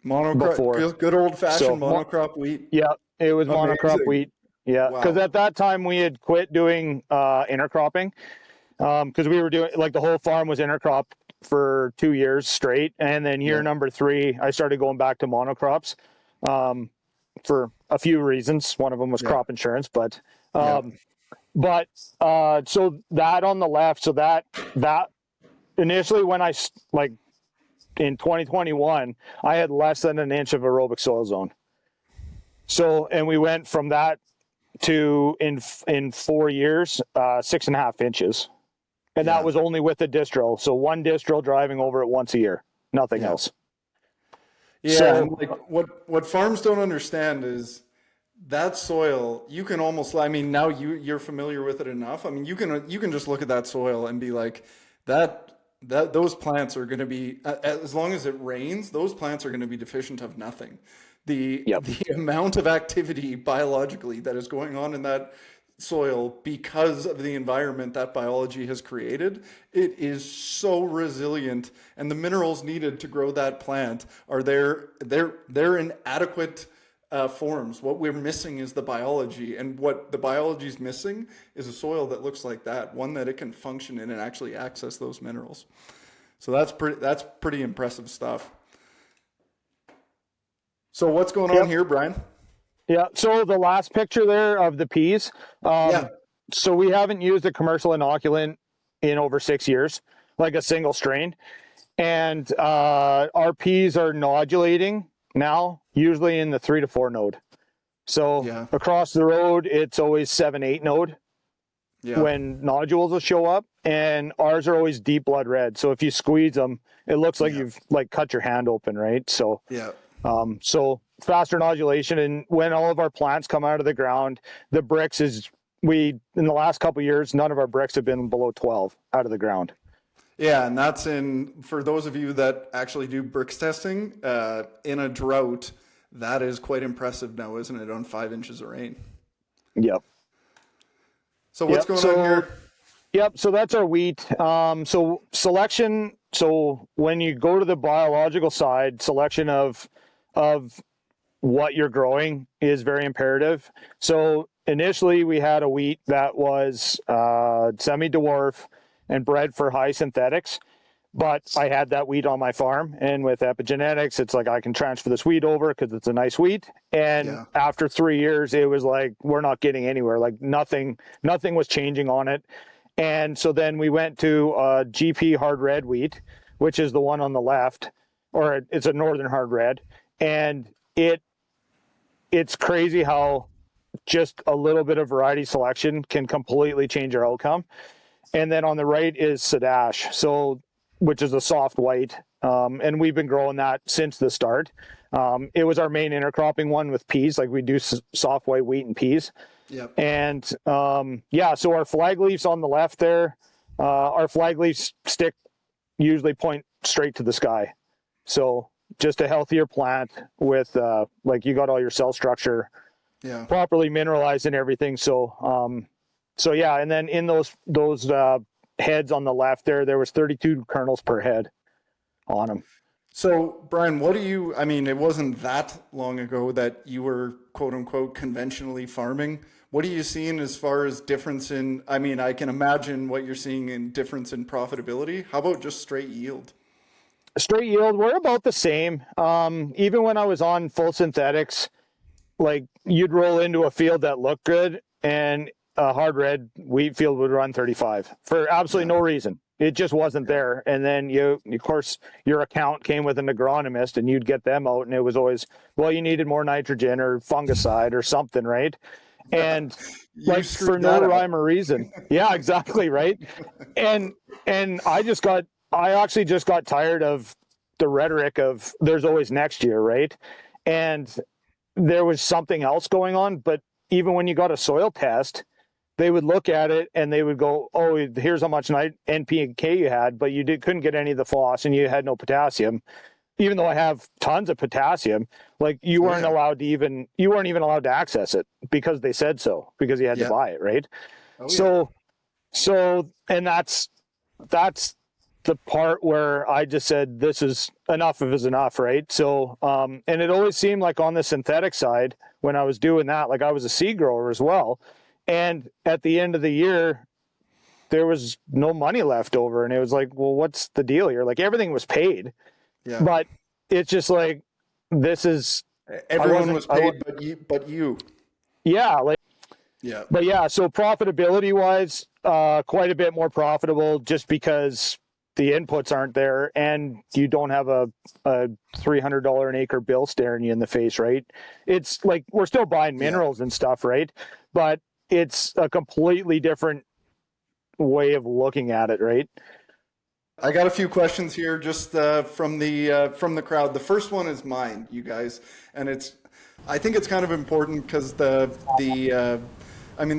Monocrop, good old-fashioned monocrop wheat. Yeah, it was Amazing. monocrop wheat. Yeah, because at that time we had quit doing intercropping, because we were doing, like, the whole farm was intercrop for 2 years straight, and then year number 3 I started going back to monocrops for a few reasons. One of them was crop insurance, but so that on the left, so that initially, when I, like, in 2021, I had less than an inch of aerobic soil zone. So, and we went from that to in 4 years, 6.5 inches. And that was only with the disc drill. So one disc drill driving over it once a year, nothing else. Yeah, So, and like what farms don't understand is that soil, you can almost, I mean, now you're familiar with it enough. I mean, you can just look at that soil and be like, those plants are going to be, as long as it rains, those plants are going to be deficient of nothing. The amount of activity biologically that is going on in that soil because of the environment that biology has created, it is so resilient, and the minerals needed to grow that plant are there. They're in adequate forms. What we're missing is the biology, and what the biology is missing is a soil that looks like that, one that it can function in and actually access those minerals. So that's pretty impressive stuff. So what's going on here, Brian? Yeah, so the last picture there of the peas. So we haven't used a commercial inoculant in over 6 years, like a single strain. And our peas are nodulating now, usually in the 3 to 4 node. So across the road, it's always 7-8 node when nodules will show up, and ours are always deep blood red. So if you squeeze them, it looks like you've like cut your hand open, right? So so faster nodulation, and when all of our plants come out of the ground, the bricks is in the last couple of years, none of our bricks have been below 12 out of the ground. Yeah, and that's for those of you that actually do bricks testing, in a drought, that is quite impressive now, isn't it, on 5 inches of rain? Yep. So what's going on here? Yep, so that's our wheat. So selection, so when you go to the biological side, selection of what you're growing is very imperative. So initially we had a wheat that was semi-dwarf and bred for high synthetics, but I had that wheat on my farm, and with epigenetics, it's like I can transfer this wheat over because it's a nice wheat. And after 3 years, it was like, we're not getting anywhere. Like nothing was changing on it. And so then we went to GP hard red wheat, which is the one on the left, or it's a northern hard red. And it's crazy how just a little bit of variety selection can completely change your outcome. And then on the right is Sadash, which is a soft white. And we've been growing that since the start. It was our main intercropping one with peas. Like we do soft white wheat and peas. Yep. And so our flag leaves on the left there, our flag leaves stick usually point straight to the sky. So just a healthier plant with like you got all your cell structure properly mineralized and everything. So yeah, and then in those heads on the left there was 32 kernels per head on them. So Brian, it wasn't that long ago that you were quote unquote conventionally farming. What are you seeing as far as difference in, I can imagine what you're seeing in difference in profitability. How about just straight yield? Straight yield, we're about the same. Even when I was on full synthetics, like you'd roll into a field that looked good and a hard red wheat field would run 35 for absolutely no reason. It just wasn't there. And then of course, your account came with an agronomist and you'd get them out and it was always, well, you needed more nitrogen or fungicide or something, right? And like for no rhyme or reason. Yeah, exactly. Right. And I actually just got tired of the rhetoric of there's always next year. Right. And there was something else going on, but even when you got a soil test, they would look at it and they would go, oh, here's how much NP and K you had, but you couldn't get any of the phos and you had no potassium. Even though I have tons of potassium, like you weren't even allowed to access it because they said so, because you had to buy it, right? So and that's the part where I just said, this is enough is enough, right? So, and it always seemed like on the synthetic side, when I was doing that, like I was a seed grower as well. And at the end of the year, there was no money left over. And it was like, well, what's the deal here? Like everything was paid, but it's just like, everyone was paid, but you. Yeah. But yeah, so profitability wise, quite a bit more profitable just because the inputs aren't there and you don't have a $300 an acre bill staring you in the face, right? It's like, we're still buying minerals and stuff, right? But it's a completely different way of looking at it, right? I got a few questions here just from the crowd. The first one is mine, you guys, and I think it's kind of important because the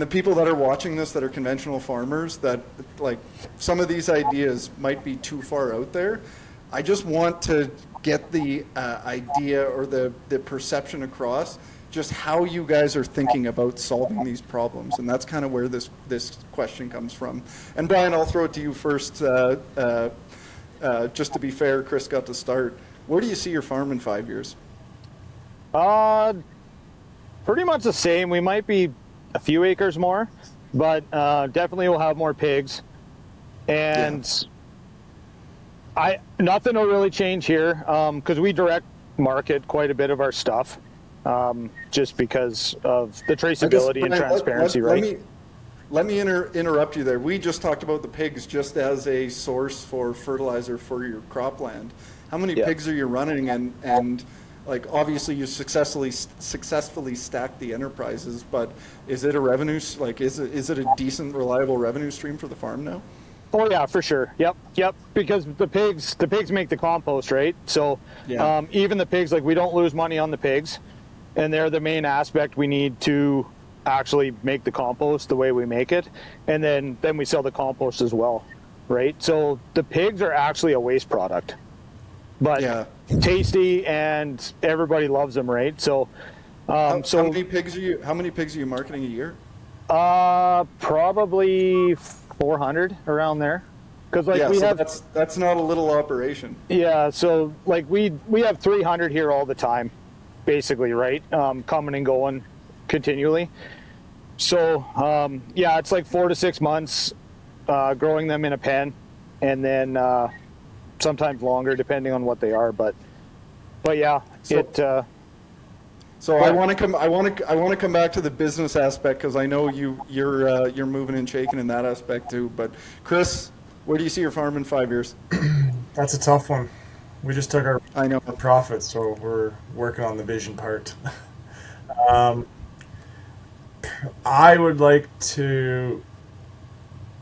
people that are watching this that are conventional farmers, that like some of these ideas might be too far out there. I just want to get the idea or the perception across, just how you guys are thinking about solving these problems. And that's kind of where this question comes from. And Brian, I'll throw it to you first. Just to be fair, Chris got to start. Where do you see your farm in 5 years? Pretty much the same. We might be a few acres more, but definitely we'll have more pigs. And nothing will really change here because we direct market quite a bit of our stuff. Just because of the traceability and transparency, right? Let me interrupt you there. We just talked about the pigs just as a source for fertilizer for your cropland. How many pigs are you running? And like obviously you successfully stacked the enterprises, but is it a revenue like is it a decent reliable revenue stream for the farm now? Oh yeah, for sure. Yep. Because the pigs make the compost, right? So even the pigs, like we don't lose money on the pigs, and they're the main aspect we need to actually make the compost the way we make it, and then we sell the compost as well, right? So the pigs are actually a waste product, but tasty, and everybody loves them, right? So how many pigs are you marketing a year? Probably 400 around there, because like that's not a little operation. Yeah, so like we have 300 here all the time, basically, right? Coming and going continually. So it's like 4 to 6 months growing them in a pen, and then sometimes longer depending on what they are. But yeah, So I want to come back to the business aspect, because I know you're moving and shaking in that aspect too. But Chris, where do you see your farm in 5 years? That's a tough one. We just took our our profit, so we're working on the vision part. I would like to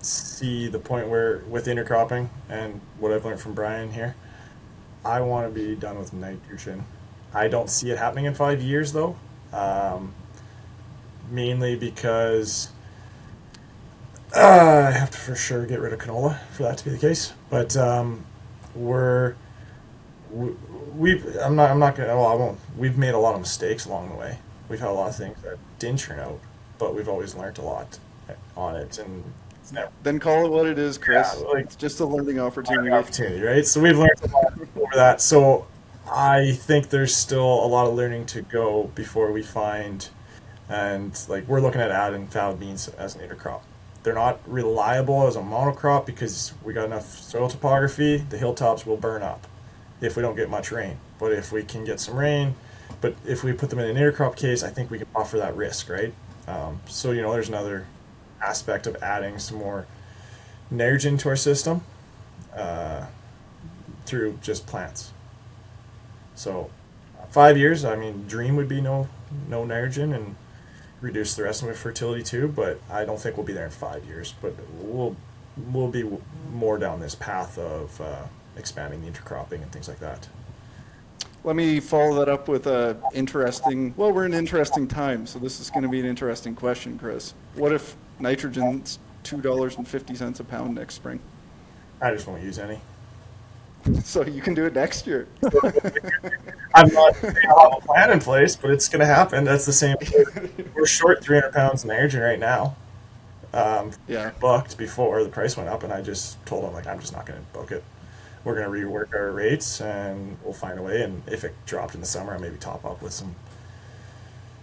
see the point where with intercropping and what I've learned from Brian here, I want to be done with nitrogen. I don't see it happening in 5 years, though, mainly because I have to for sure get rid of canola for that to be the case. But we've made a lot of mistakes along the way. We've had a lot of things that didn't turn out, but we've always learned a lot on it. And then call it what it is, Chris. Yeah, it's just a learning opportunity. Right? So we've learned a lot over that. So I think there's still a lot of learning to go before we find, and like we're looking at adding fava beans as an intercrop. They're not reliable as a monocrop because we got enough soil topography. The hilltops will burn up if we don't get much rain. But if we can get some rain, but if we put them in an intercrop case, I think we can offer that risk, right? So there's another aspect of adding some more nitrogen to our system through just plants. So 5 years, I mean, dream would be no nitrogen and reduce the rest of it fertility too, but I don't think we'll be there in 5 years. But we'll be more down this path of expanding the intercropping and things like that. Let me follow that up with we're in interesting times, so this is going to be an interesting question, Chris. What if nitrogen's $2.50 a pound next spring? I just won't use any. So you can do it next year. I'm not going to have a plan in place, but it's going to happen. That's the same. We're short 300 pounds of nitrogen right now. Booked before the price went up, and I just told them, like, I'm just not going to book it. We're going to rework our rates, and we'll find a way. And if it dropped in the summer, I'll maybe top up with some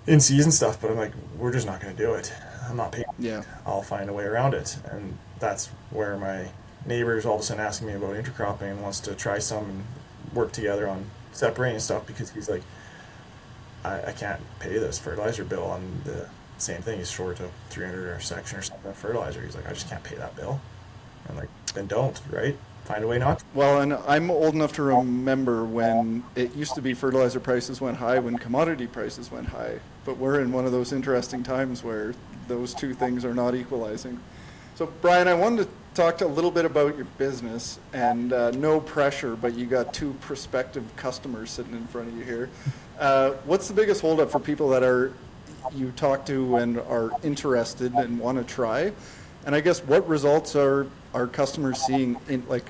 in-season stuff. But I'm like, we're just not going to do it. I'm not paying. Yeah. I'll find a way around it. And that's where my neighbor's all of a sudden asking me about intercropping and wants to try some and work together on separating stuff, because he's like, I can't pay this fertilizer bill on the same thing. He's short of 300 or section or something of fertilizer. He's like, I just can't pay that bill. I'm like, then don't, right? Find a way not to. Well, and I'm old enough to remember when it used to be fertilizer prices went high when commodity prices went high. But we're in one of those interesting times where those two things are not equalizing. So, Brian, I wanted to talk a little bit about your business, and no pressure, but you got two prospective customers sitting in front of you here. What's the biggest holdup for people that you talk to and are interested and want to try? And I guess what results are customers seeing?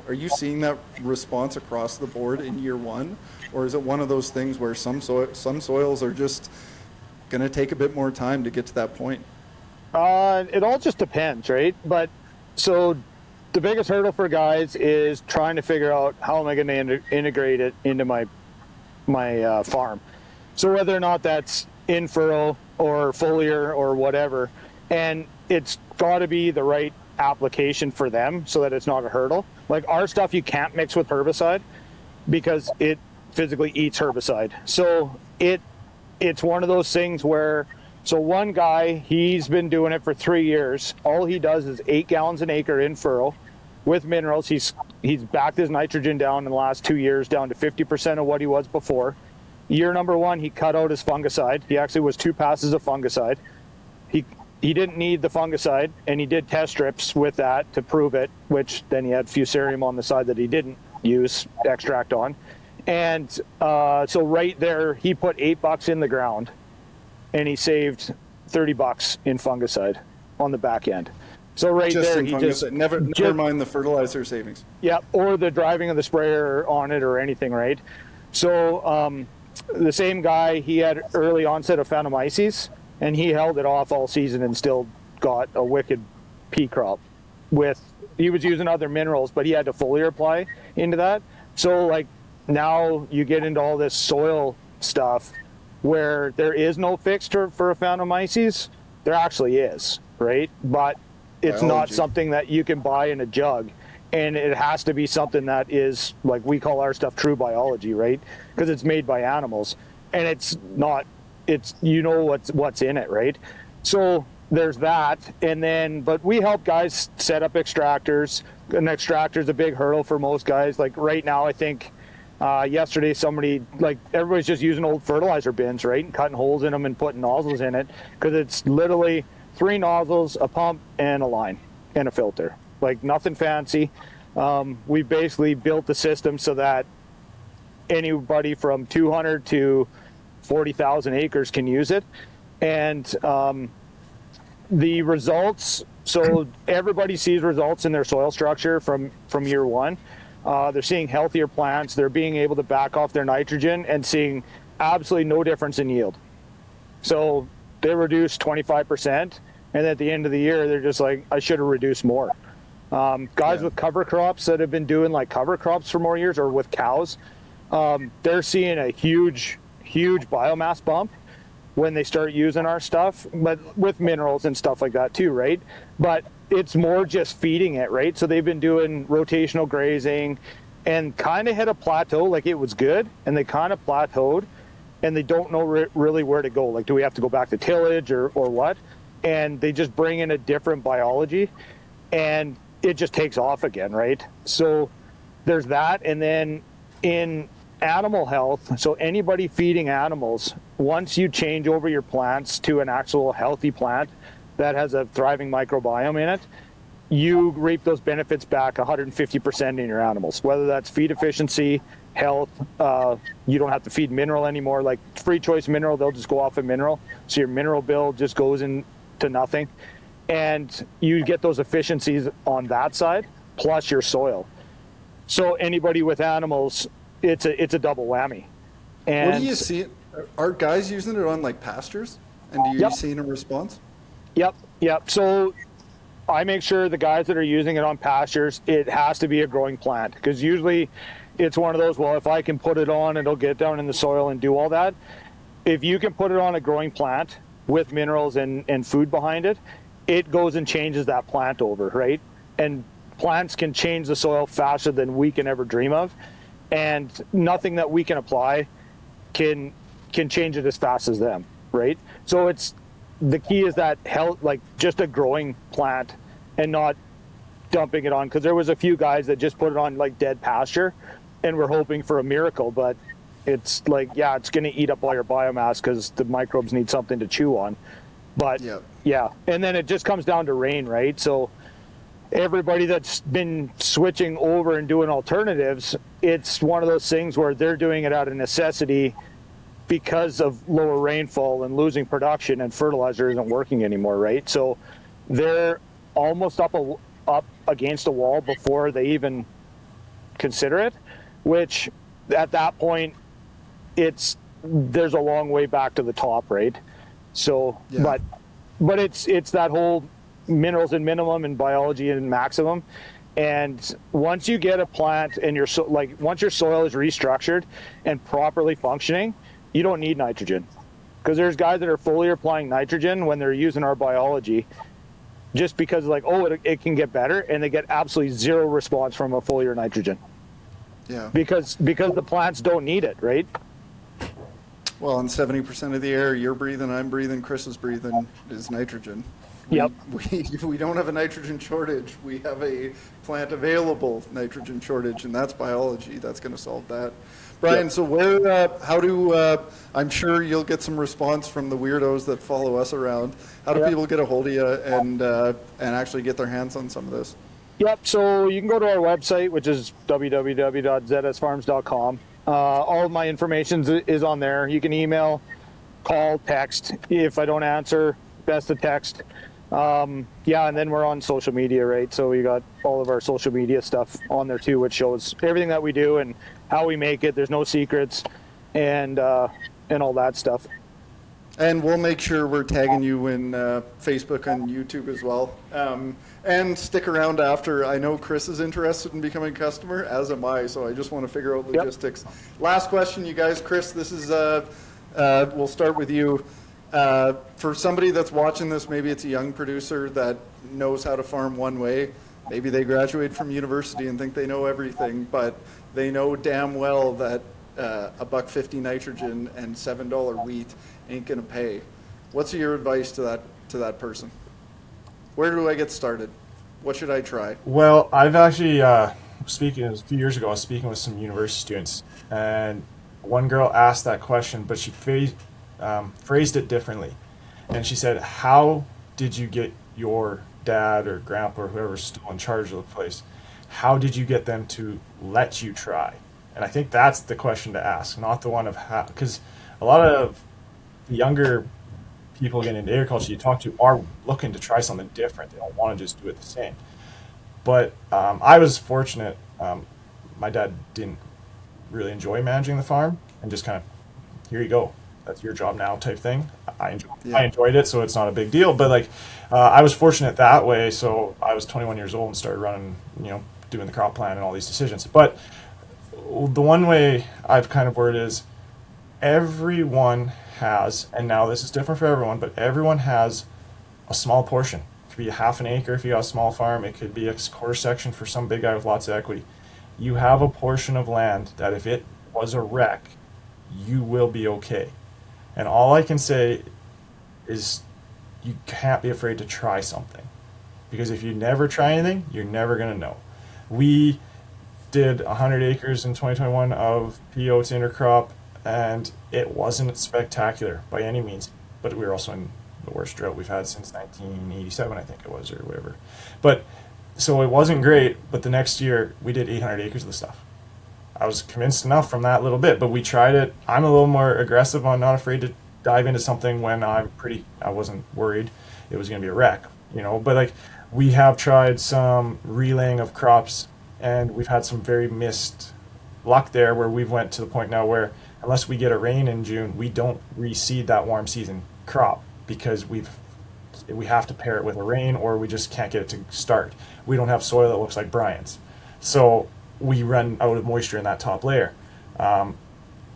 Are you seeing that response across the board in year one, or is it one of those things where some soils are just going to take a bit more time to get to that point? It all just depends, right? But so the biggest hurdle for guys is trying to figure out how am I going to integrate it into my farm. So whether or not that's in furrow or foliar or whatever, and it's got to be the right application for them so that it's not a hurdle. Like our stuff you can't mix with herbicide because it physically eats herbicide. So it's one of those things where So one guy, he's been doing it for 3 years. All he does is 8 gallons an acre in furrow with minerals. He's backed his nitrogen down in the last 2 years down to 50% of what he was before. Year number 1, he cut out his fungicide. He actually was 2 passes of fungicide. He didn't need the fungicide, and he did test strips with that to prove it, which then he had fusarium on the side that he didn't use extract on. And so right there, he put $8 in the ground, and he saved $30 in fungicide on the back end. So right Just there, in he fungicide. Never mind the fertilizer savings. Yeah, or the driving of the sprayer on it or anything, right? So the same guy, he had early onset of Phantomyces, and he held it off all season and still got a wicked pea crop. He was using other minerals, but he had to foliar apply into that. So like now you get into all this soil stuff where there is no fix for a Phantomyces. There actually is, right? But it's not something that you can buy in a jug. And it has to be something that is, like we call our stuff true biology, right? Because it's made by animals. And it's not, what's in it, right? So there's that. And then, but we help guys set up extractors. An extractor's a big hurdle for most guys. Like right now, I think yesterday everybody's just using old fertilizer bins, right? And cutting holes in them and putting nozzles in it. Because it's literally 3 nozzles, a pump, and a line, and a filter. Like nothing fancy. We basically built the system so that anybody from 200 to 40,000 acres can use it. And the results, so everybody sees results in their soil structure from year 1. They're seeing healthier plants. They're being able to back off their nitrogen and seeing absolutely no difference in yield. So they reduced 25%. And at the end of the year, they're just like, I should have reduced more. Guys with cover crops that have been doing like cover crops for more years, or with cows, they're seeing a huge biomass bump when they start using our stuff, but with minerals and stuff like that too, right? But it's more just feeding it, right? So they've been doing rotational grazing and kind of hit a plateau. Like it was good, and they kind of plateaued, and they don't know really where to go. Like, do we have to go back to tillage or what? And they just bring in a different biology, and it just takes off again, right? So there's that. And then in animal health, so anybody feeding animals, once you change over your plants to an actual healthy plant that has a thriving microbiome in it, you reap those benefits back 150% in your animals, whether that's feed efficiency, health. You don't have to feed mineral anymore. Like free choice mineral, they'll just go off a mineral. So your mineral bill just goes into nothing. And you get those efficiencies on that side, plus your soil. So anybody with animals, it's a double whammy. And what do you see? Are guys using it on like pastures? And do you see a response? Yep. So I make sure the guys that are using it on pastures, it has to be a growing plant. Because usually it's one of those, well, if I can put it on, it'll get down in the soil and do all that. If you can put it on a growing plant with minerals and food behind it, it goes and changes that plant over, right? And plants can change the soil faster than we can ever dream of. And nothing that we can apply can change it as fast as them, right? So the key is that health, like just a growing plant and not dumping it on. Because there was a few guys that just put it on like dead pasture and we're hoping for a miracle, but it's like, it's going to eat up all your biomass because the microbes need something to chew on. But and then it just comes down to rain, right? So everybody that's been switching over and doing alternatives, it's one of those things where they're doing it out of necessity because of lower rainfall and losing production, and fertilizer isn't working anymore, right? So they're almost up against a wall before they even consider it, which at that point there's a long way back to the top, right? So but it's that whole minerals and minimum and biology and maximum. And once you get a plant and once your soil is restructured and properly functioning, you don't need nitrogen. Because there's guys that are fully applying nitrogen when they're using our biology just because it can get better, and they get absolutely zero response from a foliar nitrogen. Because the plants don't need it, right? Well, and 70% of the air you're breathing, I'm breathing, Chris is breathing is nitrogen. Yep. We don't have a nitrogen shortage. We have a plant available nitrogen shortage, and that's biology. That's going to solve that. Brian, so how do, I'm sure you'll get some response from the weirdos that follow us around. How do people get a hold of you and actually get their hands on some of this? Yep. So you can go to our website, which is www.zsfarms.com. All of my information is on there. You can email, call, text. If I don't answer, best to text. And then we're on social media, right? So we got all of our social media stuff on there too, which shows everything that we do and how we make it. There's no secrets and all that stuff. And we'll make sure we're tagging you in Facebook and YouTube as well. And stick around after. I know Chris is interested in becoming a customer, as am I, so I just want to figure out logistics. Yep. Last question, you guys. Chris, this is, we'll start with you. For somebody that's watching this, maybe it's a young producer that knows how to farm one way. Maybe they graduate from university and think they know everything, but they know damn well that $1.50 nitrogen and $7 wheat ain't gonna pay. What's your advice to that person? Where do I get started? What should I try? Well, I've actually speaking a few years ago. I was speaking with some university students, and one girl asked that question, but she phrased it differently, and she said, "How did you get your dad or grandpa or whoever's still in charge of the place? How did you get them to let you try?" And I think that's the question to ask, not the one of how, because a lot of the younger people getting into agriculture you talk to are looking to try something different. They don't want to just do it the same. But I was fortunate. My dad didn't really enjoy managing the farm and just kind of, here you go, that's your job now type thing. I enjoyed it, so it's not a big deal. But like, I was fortunate that way. So I was 21 years old and started running, doing the crop plan and all these decisions. But the one way I've kind of worded is everyone has, and now this is different for everyone, but everyone has a small portion. It could be a half an acre if you got a small farm. It could be a quarter section for some big guy with lots of equity. You have a portion of land that if it was a wreck, you will be okay. And all I can say is you can't be afraid to try something. Because if you never try anything, you're never going to know. We did 100 acres in 2021 of pea oats intercrop, and it wasn't spectacular by any means. But we were also in the worst drought we've had since 1987, I think it was, or whatever. But so it wasn't great, but the next year we did 800 acres of the stuff. I was convinced enough from that little bit, but we tried it. I'm a little more aggressive. I'm not afraid to dive into something when I wasn't worried it was going to be a wreck, but like we have tried some relaying of crops and we've had some very missed luck there where we've went to the point now where unless we get a rain in June, we don't reseed that warm season crop because we have to pair it with a rain or we just can't get it to start. We don't have soil that looks like Brian's. So we run out of moisture in that top layer.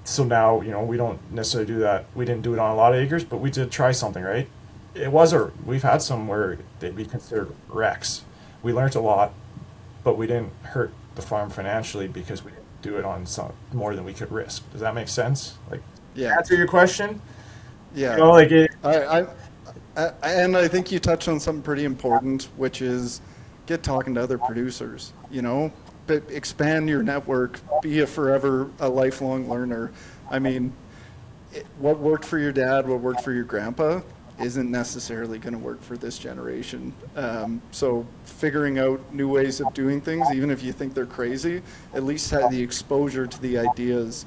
So now, we don't necessarily do that. We didn't do it on a lot of acres, but we did try something, right? We've had some where they'd be considered wrecks. We learned a lot, but we didn't hurt the farm financially because we didn't do it on some more than we could risk. Does that make sense? Like, answer your question? Yeah. And I think you touched on something pretty important, which is get talking to other producers, but expand your network, be a lifelong learner. I mean, what worked for your dad, what worked for your grandpa isn't necessarily going to work for this generation. So figuring out new ways of doing things, even if you think they're crazy, at least have the exposure to the ideas.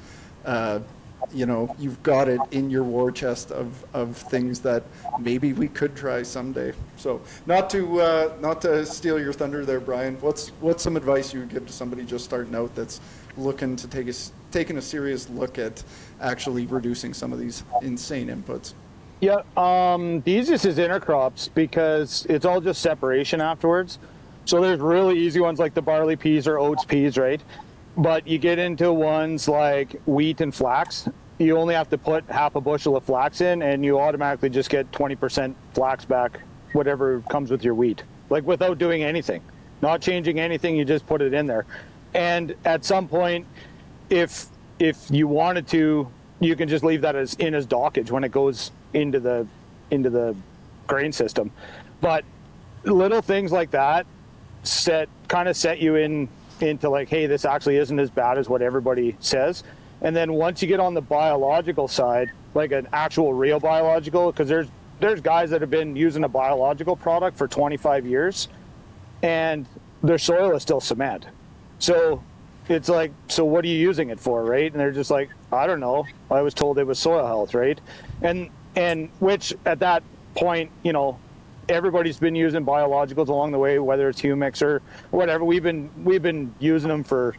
You've got it in your war chest of things that maybe we could try someday. So not to steal your thunder there, Brian, what's some advice you would give to somebody just starting out that's looking to taking a serious look at actually reducing some of these insane inputs? Yeah, the easiest is intercrops because it's all just separation afterwards. So there's really easy ones like the barley peas or oats peas, right? But you get into ones like wheat and flax, you only have to put half a bushel of flax in and you automatically just get 20% flax back, whatever comes with your wheat, like without doing anything, not changing anything, you just put it in there. And at some point, if you wanted to you can just leave that as dockage when it goes into the grain system. But little things like that set you into like, hey, this actually isn't as bad as what everybody says. And then once you get on the biological side, like an actual real biological, because there's guys that have been using a biological product for 25 years and their soil is still cement. So it's like, so what are you using it for, right? And they're just like, I don't know. I was told it was soil health, right? And which at that point, you know, everybody's been using biologicals along the way, whether it's Humix or whatever. We've been using them for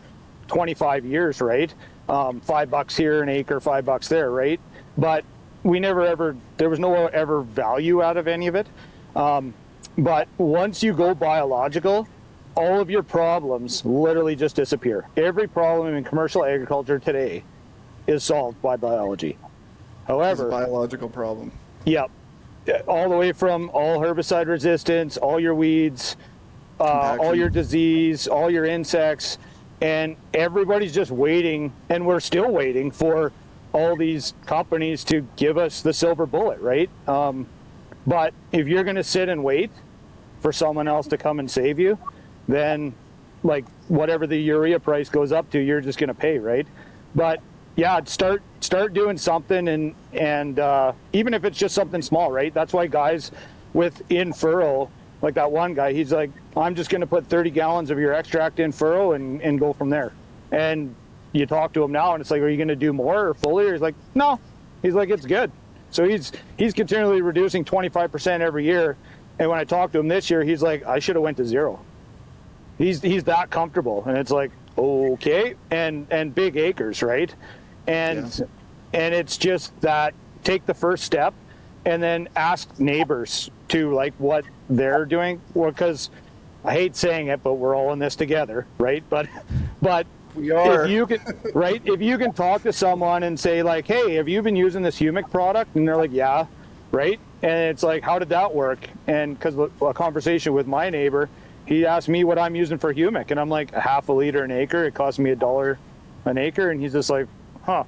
25 years, right? $5 here an acre, $5 there, right? But there was no ever value out of any of it. But once you go biological, all of your problems literally just disappear. Every problem in commercial agriculture today is solved by biology. However, it's a biological problem. Yep. All the way from all herbicide resistance, all your weeds, all your disease, all your insects, and everybody's just waiting, and we're still waiting for all these companies to give us the silver bullet, right? But if you're going to sit and wait for someone else to come and save you, then like whatever the urea price goes up to, you're just going to pay, right? But yeah, start doing something, and even if it's just something small, right? That's why guys in furrow, like that one guy, he's like, I'm just going to put 30 gallons of your extract in furrow and go from there. And you talk to him now, and it's like, are you going to do more or foliar? He's like, no. He's like, it's good. So he's continually reducing 25% every year. And when I talked to him this year, he's like, I should have went to 0. He's that comfortable, and it's like, okay, and big acres, right? And it's just that, take the first step and then ask neighbors to like what they're doing. Well, because I hate saying it, but we're all in this together, right? But we are. If you can, right? If you can talk to someone and say like, hey, have you been using this humic product? And they're like, yeah, right? And it's like, how did that work? And because a conversation with my neighbor, he asked me what I'm using for humic, and I'm like, half a liter an acre. It cost me $1 an acre, and he's just like, huh.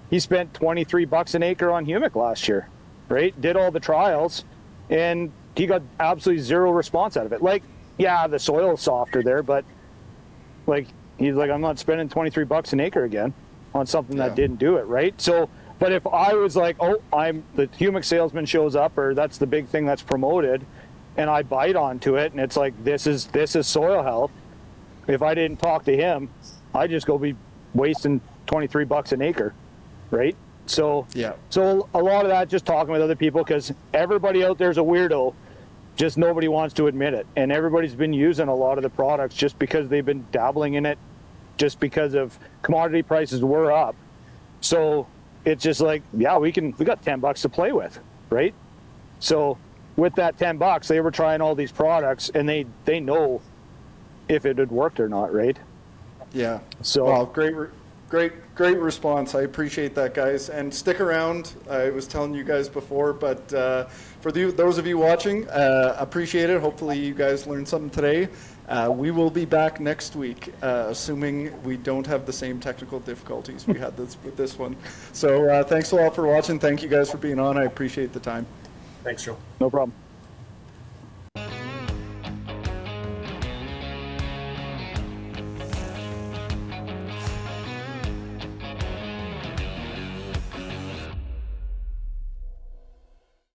He spent $23 an acre on humic last year, right? Did all the trials, and he got absolutely 0 response out of it. Like, yeah, the soil is softer there, but like, he's like, I'm not spending $23 an acre again on something that didn't do it, right? So, but if I was like, oh, I'm the humic salesman shows up, or that's the big thing that's promoted, and I bite onto it, and it's like, this is soil health. If I didn't talk to him, I'd just go be wasting $23 an acre, right? So so a lot of that, just talking with other people, because everybody out there is a weirdo, just nobody wants to admit it. And everybody's been using a lot of the products just because they've been dabbling in it, just because of commodity prices were up. So it's just like, yeah, we got $10 to play with, right? So with that $10, they were trying all these products, and they know if it had worked or not, right? Yeah. So well, great response. I appreciate that, guys. And stick around. I was telling you guys before, but for those of you watching, appreciate it. Hopefully you guys learned something today. We will be back next week, assuming we don't have the same technical difficulties we had with this one. So thanks a lot for watching. Thank you guys for being on. I appreciate the time. Thanks, Joe. no problem.